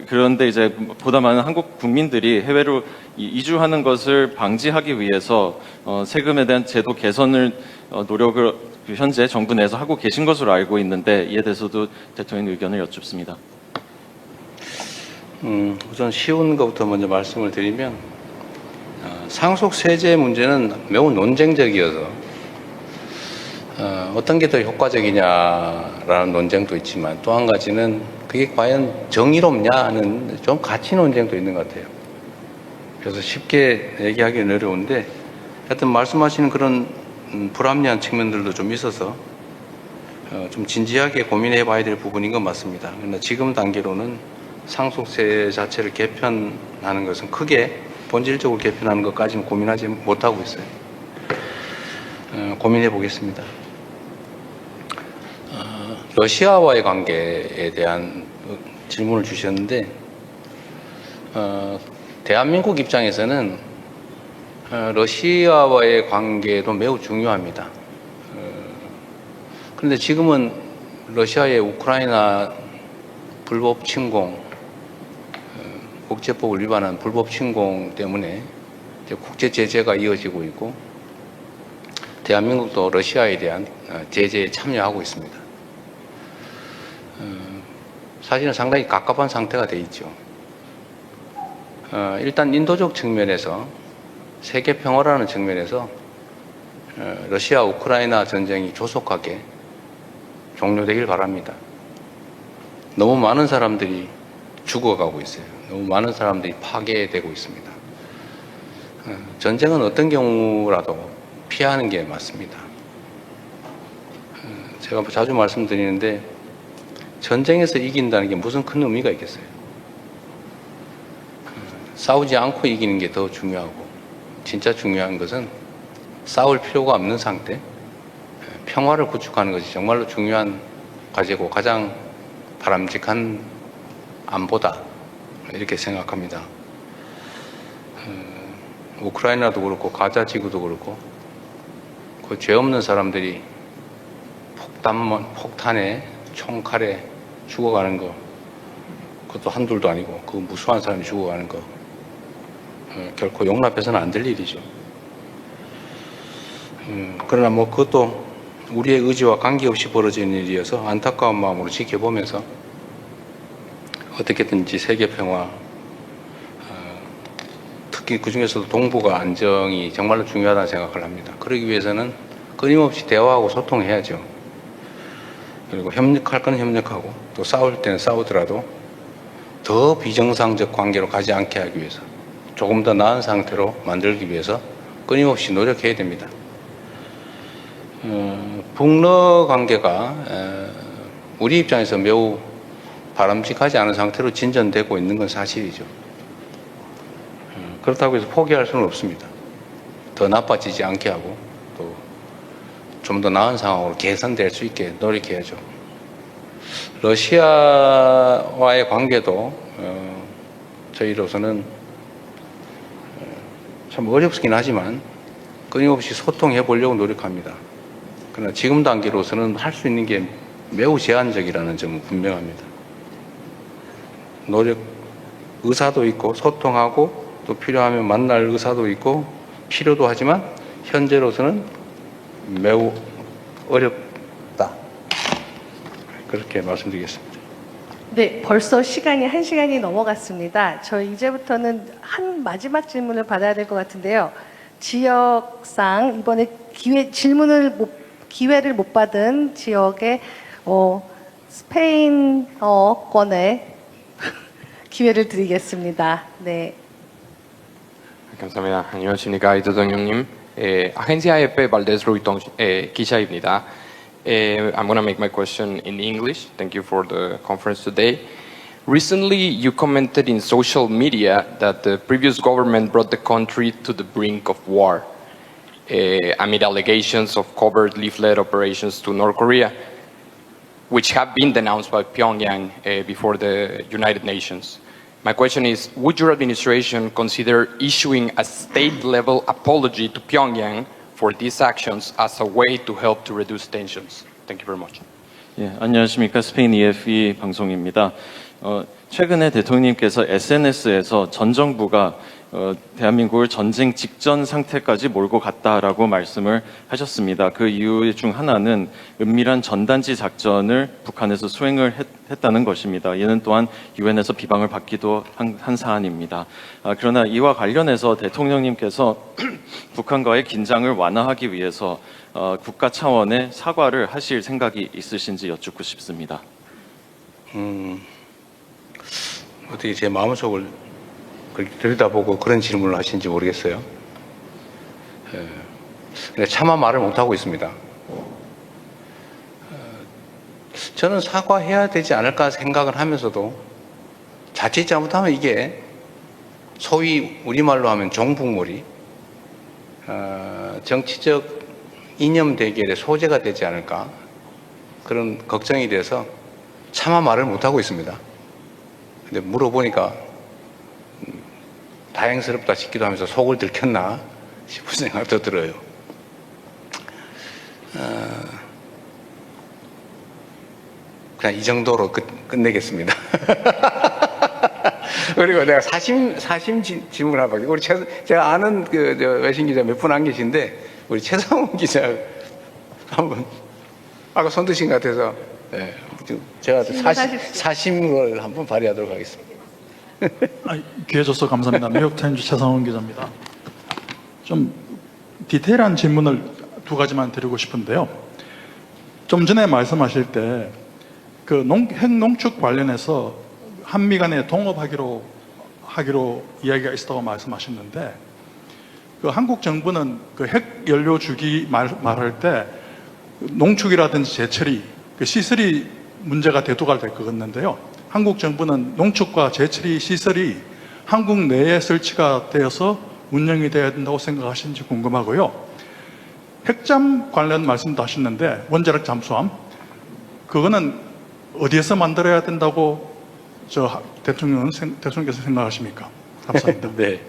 그런데 이제 보다 많은 한국 국민들이 해외로 이주하는 것을 방지하기 위해서 세금에 대한 제도 개선을 노력을 현재 정부 내에서 하고 계신 것으로 알고 있는데 이에 대해서도 대통령 의견을 여쭙습니다. 우선 쉬운 것부터 먼저 말씀을 드리면 상속세제 문제는 매우 논쟁적이어서 어떤 게 더 효과적이냐라는 논쟁도 있지만 또 한 가지는 그게 과연 정의롭냐 하는 좀 가치 논쟁도 있는 것 같아요. 그래서 쉽게 얘기하기는 어려운데 하여튼 말씀하시는 그런 불합리한 측면들도 좀 있어서 좀 진지하게 고민해 봐야 될 부분인 건 맞습니다. 그러나 지금 단계로는 상속세 자체를 개편하는 것은 크게 본질적으로 개편하는 것까지는 고민하지 못하고 있어요. 고민해 보겠습니다. 러시아와의 관계에 대한 질문을 주셨는데 대한민국 입장에서는 러시아와의 관계도 매우 중요합니다. 그런데 지금은 러시아의 우크라이나 불법 침공, 국제법을 위반한 불법 침공 때문에 이제 국제 제재가 이어지고 있고 대한민국도 러시아에 대한 제재에 참여하고 있습니다. 사실은 상당히 갑갑한 상태가 돼 있죠. 일단 인도적 측면에서 세계 평화라는 측면에서 러시아 우크라이나 전쟁이 조속하게 종료되길 바랍니다. 너무 많은 사람들이 죽어가고 있어요. 너무 많은 사람들이 파괴되고 있습니다. 전쟁은 어떤 경우라도 피하는 게 맞습니다. 제가 자주 말씀드리는데 전쟁에서 이긴다는 게 무슨 큰 의미가 있겠어요. 싸우지 않고 이기는 게 더 중요하고 진짜 중요한 것은 싸울 필요가 없는 상태, 평화를 구축하는 것이 정말로 중요한 과제고 가장 바람직한 안보다 이렇게 생각합니다. 우크라이나도 그렇고 가자 지구도 그렇고 그 죄 없는 사람들이 폭탄에 총칼에 죽어가는 거 그것도 한둘도 아니고 그 무수한 사람이 죽어가는 거 결코 용납해서는 안 될 일이죠. 그러나 뭐 그것도 우리의 의지와 관계없이 벌어지는 일이어서 안타까운 마음으로 지켜보면서 어떻게든지 세계 평화, 특히 그 중에서도 동북아 안정이 정말로 중요하다는 생각을 합니다. 그러기 위해서는 끊임없이 대화하고 소통해야죠. 그리고 협력할 건 협력하고 또 싸울 때는 싸우더라도 더 비정상적 관계로 가지 않게 하기 위해서 조금 더 나은 상태로 만들기 위해서 끊임없이 노력해야 됩니다. 북러 관계가 우리 입장에서 매우 바람직하지 않은 상태로 진전되고 있는 건 사실이죠. 그렇다고 해서 포기할 수는 없습니다. 더 나빠지지 않게 하고 또 좀 더 나은 상황으로 개선될 수 있게 노력해야죠. 러시아와의 관계도 저희로서는 참 어렵긴 하지만 끊임없이 소통해 보려고 노력합니다. 그러나 지금 단계로서는 할 수 있는 게 매우 제한적이라는 점은 분명합니다. 의사도 있고 소통하고 또 필요하면 만날 의사도 있고 필요도 하지만 현재로서는 매우 어렵다. 그렇게 말씀드리겠습니다. 네, 벌써 시간이 1시간이 넘어갔습니다. 저희 이제부터는 한 마지막 질문을 받아야 될 것 같은데요. 지역상 이번에 기회를 못 받은 지역의 스페인어권의 기회를 드리겠습니다. 네. 감사합니다. 안녕하십니까, 이 대통령님. 아헨시아 AFP 발데스 루이통 기자입니다. I'm going to make my question in English. Thank you for the conference today. Recently, you commented in social media that the previous government brought the country to the brink of war amid allegations of covert leaflet operations to North Korea, which have been denounced by Pyongyang before the United Nations. My question is, would your administration consider issuing a state-level apology to Pyongyang for these actions as a way to help to reduce tensions? Thank you very much. 예, 안녕하십니까. 스페인 EFE 방송입니다. 최근에 대통령님께서 SNS에서 전 정부가 대한민국을 전쟁 직전 상태까지 몰고 갔다라고 말씀을 하셨습니다. 그 이유 중 하나는 은밀한 전단지 작전을 북한에서 수행을 했다는 것입니다. 이는 또한 유엔에서 비방을 받기도 한 사안입니다. 그러나 이와 관련해서 대통령님께서 북한과의 긴장을 완화하기 위해서 국가 차원의 사과를 하실 생각이 있으신지 여쭙고 싶습니다. 어떻게 제 마음속을 들여다보고 그런 질문을 하신지 모르겠어요. 근데 차마 말을 못하고 있습니다. 저는 사과해야 되지 않을까 생각을 하면서도 자칫 잘못하면 이게 소위 우리말로 하면 종북몰이 정치적 이념 대결의 소재가 되지 않을까 그런 걱정이 돼서 차마 말을 못하고 있습니다. 근데 물어보니까 다행스럽다 싶기도 하면서 속을 들켰나 싶은 생각도 들어요. 그냥 이 정도로 끝내겠습니다. 그리고 내가 사심 질문 하나 받게. 제가 아는 외신 기자 몇 분 안 계신데 우리 최상훈 기자 한번 아까 손 드신 것 같아서 제가 사심을 한번 발휘하도록 하겠습니다. 기회 줘서 감사합니다. 뉴욕타임즈 최상훈 기자입니다. 좀 디테일한 질문을 두 가지만 드리고 싶은데요. 좀 전에 말씀하실 때 그 핵농축 관련해서 한미 간에 동업하기로 이야기가 있었다고 말씀하셨는데 그 한국 정부는 그 핵 연료 주기 말할 때 농축이라든지 재처리, 그 시설이 문제가 대두가 될 것 같는데요. 한국 정부는 농축과 재처리 시설이 한국 내에 설치가 되어서 운영이 되어야 된다고 생각하시는지 궁금하고요. 핵잠 관련 말씀도 하셨는데 원자력 잠수함 그거는 어디에서 만들어야 된다고 대통령께서 생각하십니까? 감사합니다. 네.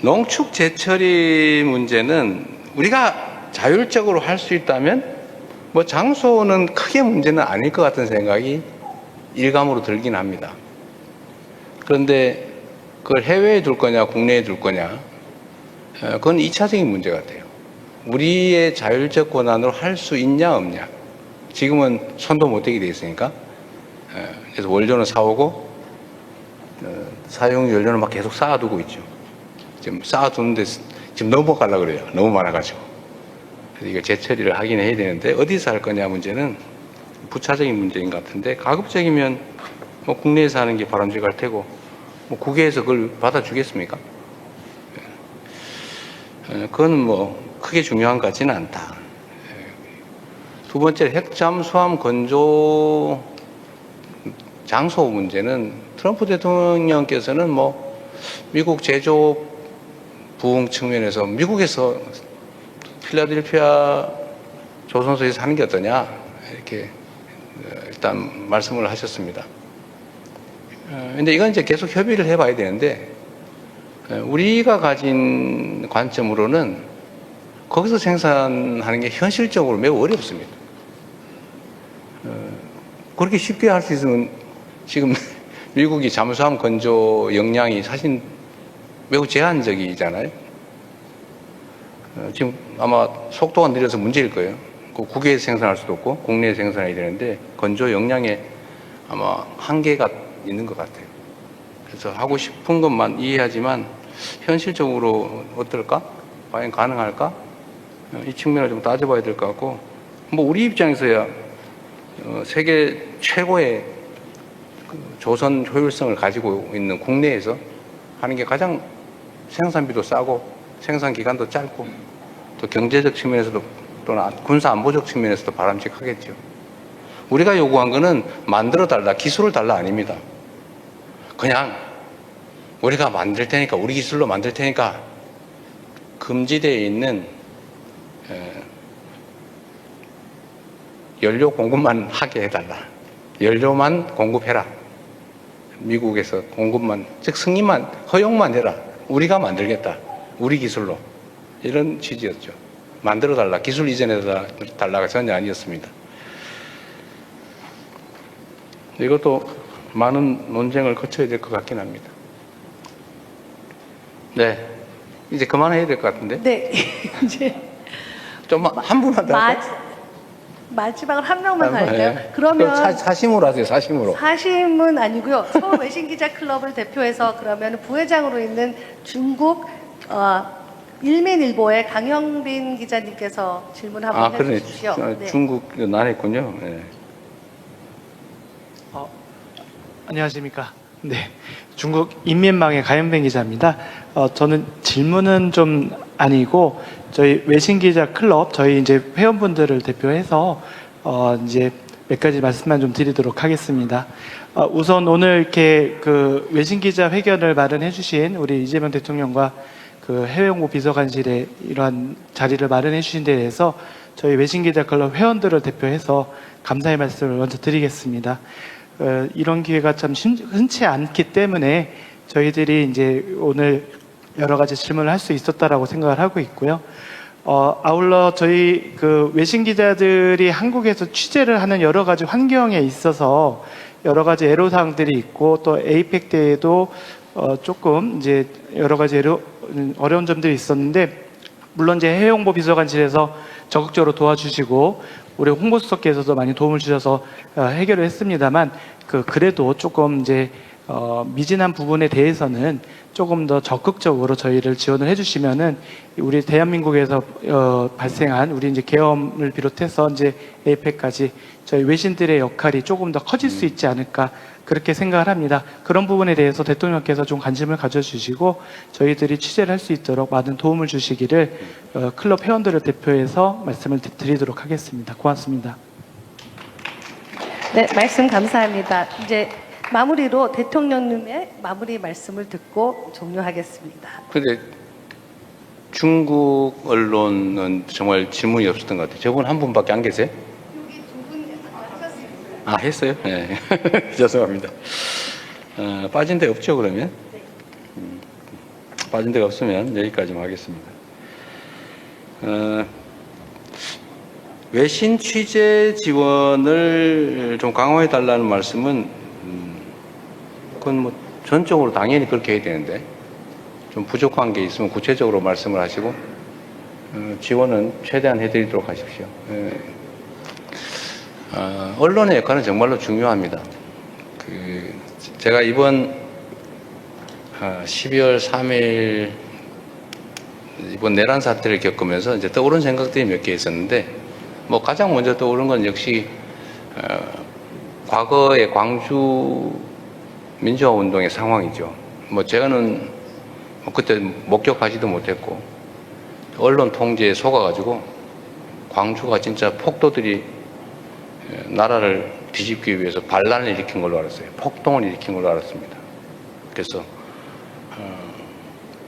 농축 재처리 문제는 우리가 자율적으로 할 수 있다면 뭐 장소는 크게 문제는 아닐 것 같은 생각이 일감으로 들긴 합니다. 그런데 그걸 해외에 둘 거냐 국내에 둘 거냐 그건 2차적인 문제 같아요. 우리의 자율적 권한으로 할 수 있냐 없냐. 지금은 손도 못 대게 돼 있으니까 그래서 원료는 사오고 사용 연료는 막 계속 쌓아두고 있죠. 지금 쌓아두는데 지금 넘어가려고 그래요. 너무 많아가지고. 그래서 이거 재처리를 하긴 해야 되는데 어디서 할 거냐 문제는 부차적인 문제인 것 같은데 가급적이면 뭐 국내에서 하는 게 바람직할 테고 뭐 국외에서 그걸 받아주겠습니까? 그건 뭐 크게 중요한 것 같지는 않다. 두 번째, 핵잠수함 건조 장소 문제는 트럼프 대통령께서는 뭐 미국 제조 부흥 측면에서 미국에서 필라델피아 조선소에서 하는 게 어떠냐 이렇게 일단 말씀을 하셨습니다. 근데 이건 이제 계속 협의를 해봐야 되는데 우리가 가진 관점으로는 거기서 생산하는 게 현실적으로 매우 어렵습니다. 그렇게 쉽게 할 수 있으면 지금 미국이 잠수함 건조 역량이 사실 매우 제한적이잖아요. 지금 아마 속도가 느려서 문제일 거예요. 국외에서 생산할 수도 없고 국내에서 생산해야 되는데 건조 역량에 아마 한계가 있는 것 같아요. 그래서 하고 싶은 것만 이해하지만 현실적으로 어떨까? 과연 가능할까? 이 측면을 좀 따져봐야 될 것 같고, 뭐 우리 입장에서야 세계 최고의 조선 효율성을 가지고 있는 국내에서 하는 게 가장 생산비도 싸고 생산 기간도 짧고 또 경제적 측면에서도 또는 군사 안보적 측면에서도 바람직하겠죠. 우리가 요구한 거는 만들어 달라, 기술을 달라 아닙니다. 그냥 우리가 만들 테니까, 우리 기술로 만들 테니까 금지되어 있는 연료 공급만 하게 해달라. 연료만 공급해라. 미국에서 공급만, 즉 승인만, 허용만 해라. 우리가 만들겠다. 우리 기술로. 이런 취지였죠. 만들어 달라. 기술 이전해 달라가 전혀 아니었습니다. 이것도 많은 논쟁을 거쳐야 될 것 같긴 합니다. 네. 이제 그만해야 될 것 같은데? 네. 이제 좀 한 분만 더 할까요? 마지막으로 한 명만 갈까요? 네. 그러면 사심으로 하세요. 사심으로. 사심은 아니고요. 서울 외신기자클럽을 대표해서 그러면 부회장으로 있는 중국 일민일보의 강영빈 기자님께서 질문 한번 그러네. 해주시죠. 네. 중국 안 했군요. 네. 안녕하십니까. 네. 중국 인민망의 가영빈 기자입니다. 저는 질문은 좀 아니고 저희 외신기자 클럽 저희 이제 회원분들을 대표해서 이제 몇 가지 말씀만 좀 드리도록 하겠습니다. 우선 오늘 이렇게 그 외신기자 회견을 마련해 주신 우리 이재명 대통령과 그 해외홍보 비서관실에 이러한 자리를 마련해 주신 데 대해서 저희 외신기자 클럽 회원들을 대표해서 감사의 말씀을 먼저 드리겠습니다. 이런 기회가 참 흔치 않기 때문에 저희들이 이제 오늘 여러 가지 질문을 할 수 있었다라고 생각을 하고 있고요. 아울러 저희 그 외신 기자들이 한국에서 취재를 하는 여러 가지 환경에 있어서 여러 가지 애로사항들이 있고 또 에이펙 때에도 조금 이제 여러 가지 어려운 점들이 있었는데 물론 이제 해외홍보 비서관실에서 적극적으로 도와주시고 우리 홍보수석께서도 많이 도움을 주셔서 해결을 했습니다만 그래도 조금 이제 미진한 부분에 대해서는 조금 더 적극적으로 저희를 지원을 해주시면은 우리 대한민국에서 발생한 우리 이제 계엄을 비롯해서 이제 에이펙까지 저희 외신들의 역할이 조금 더 커질 수 있지 않을까 그렇게 생각을 합니다. 그런 부분에 대해서 대통령께서 좀 관심을 가져주시고 저희들이 취재를 할 수 있도록 많은 도움을 주시기를 클럽 회원들을 대표해서 말씀을 드리도록 하겠습니다. 고맙습니다. 네, 말씀 감사합니다. 이제 마무리로 대통령님의 마무리 말씀을 듣고 종료하겠습니다. 근데 중국 언론은 정말 질문이 없었던 것 같아요. 저분 한 분밖에 안 계세요? 여기 두 분 하셨습니다. 했어요? 네. 죄송합니다. 빠진 데 없죠, 그러면? 빠진 데가 없으면 여기까지만 하겠습니다. 외신 취재 지원을 좀 강화해 달라는 말씀은 그건 뭐 전적으로 당연히 그렇게 해야 되는데 좀 부족한 게 있으면 구체적으로 말씀을 하시고 지원은 최대한 해드리도록 하십시오. 언론의 역할은 정말로 중요합니다. 제가 이번 12월 3일 이번 내란 사태를 겪으면서 이제 떠오른 생각들이 몇 개 있었는데 뭐 가장 먼저 떠오른 건 역시 과거의 광주 민주화 운동의 상황이죠. 뭐 제가는 그때 목격하지도 못했고 언론 통제에 속아가지고 광주가 진짜 폭도들이 나라를 뒤집기 위해서 반란을 일으킨 걸로 알았어요. 폭동을 일으킨 걸로 알았습니다. 그래서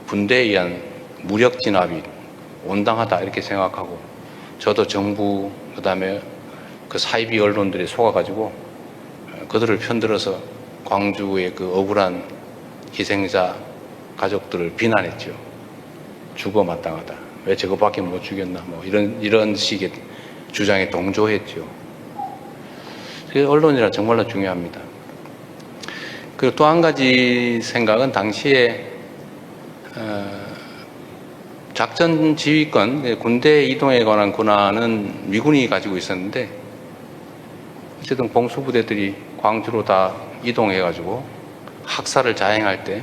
군대에 의한 무력 진압이 온당하다 이렇게 생각하고 저도 정부 그다음에 그 사이비 언론들이 속아가지고 그들을 편들어서 광주의 그 억울한 희생자 가족들을 비난했죠. 죽어 마땅하다. 왜 저거밖에 못 죽였나 뭐 이런 식의 주장에 동조했죠. 그래서 언론이란 정말로 중요합니다. 그리고 또 한 가지 생각은 당시에 작전 지휘권, 군대 이동에 관한 권한은 미군이 가지고 있었는데 어쨌든 공수부대들이 광주로 다 이동해가지고 학살을 자행할 때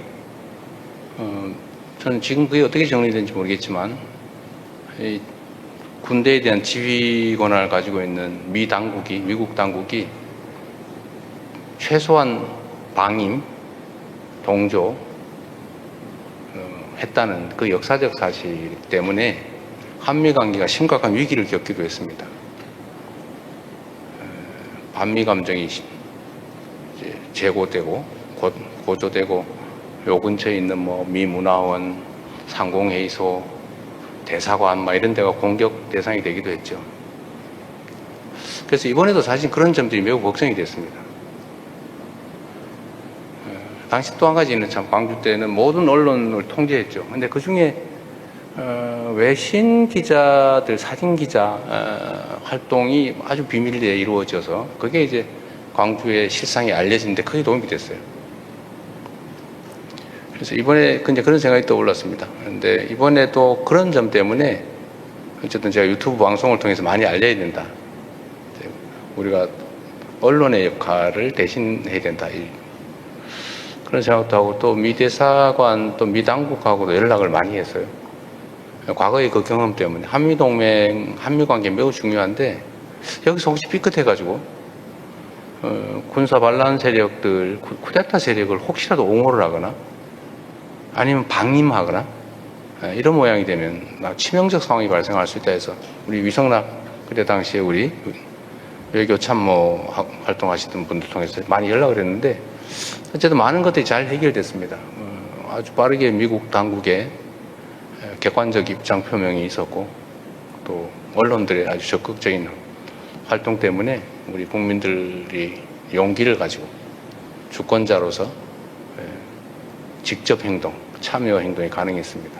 저는 지금 그게 어떻게 정리되는지 모르겠지만 이 군대에 대한 지휘 권한을 가지고 있는 미국 당국이 최소한 방임, 동조 했다는 그 역사적 사실 때문에 한미 관계가 심각한 위기를 겪기도 했습니다. 반미 감정이 이제 재고되고 고조되고 요 근처에 있는 뭐 미 문화원, 상공회의소, 대사관 막 이런 데가 공격 대상이 되기도 했죠. 그래서 이번에도 사실 그런 점들이 매우 걱정이 됐습니다. 당시 또 한 가지는 참 광주 때는 모든 언론을 통제했죠. 근데 그 중에 외신 기자들, 사진 기자 활동이 아주 비밀리에 이루어져서 그게 이제 광주의 실상이 알려지는데 크게 도움이 됐어요. 그래서 이번에 근데 그런 생각이 떠올랐습니다. 그런데 이번에도 그런 점 때문에 어쨌든 제가 유튜브 방송을 통해서 많이 알려야 된다. 우리가 언론의 역할을 대신해야 된다. 그런 생각도 하고 또 미 대사관 또 미 당국하고도 연락을 많이 했어요. 과거의 그 경험 때문에 한미 동맹, 한미 관계 매우 중요한데 여기서 혹시 삐끗해가지고 군사 반란 세력들, 쿠데타 세력을 혹시라도 옹호를 하거나 아니면 방임하거나 이런 모양이 되면 치명적 상황이 발생할 수 있다 해서 우리 위성락 그때 당시에 우리 외교 참모 활동하시던 분들 통해서 많이 연락을 했는데 어쨌든 많은 것들이 잘 해결됐습니다. 아주 빠르게 미국 당국의 객관적 입장 표명이 있었고 또 언론들의 아주 적극적인 활동 때문에 우리 국민들이 용기를 가지고 주권자로서 직접 행동, 참여 행동이 가능했습니다.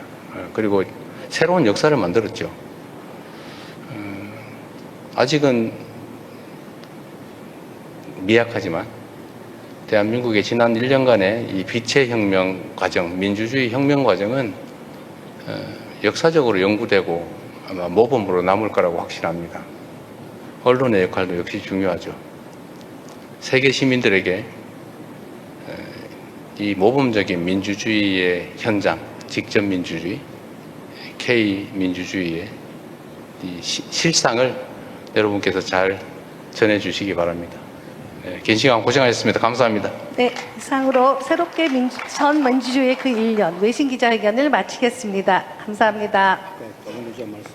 그리고 새로운 역사를 만들었죠. 아직은 미약하지만 대한민국의 지난 1년간의 이 빛의 혁명 과정, 민주주의 혁명 과정은 역사적으로 연구되고 아마 모범으로 남을 거라고 확신합니다. 언론의 역할도 역시 중요하죠. 세계 시민들에게 이 모범적인 민주주의의 현장, 직접 민주주의, K 민주주의의 이 실상을 여러분께서 잘 전해주시기 바랍니다. 긴 시간 고생하셨습니다. 감사합니다. 네, 이상으로 새롭게 전 민주주의의 그 1년 외신 기자회견을 마치겠습니다. 감사합니다. 네, 말씀.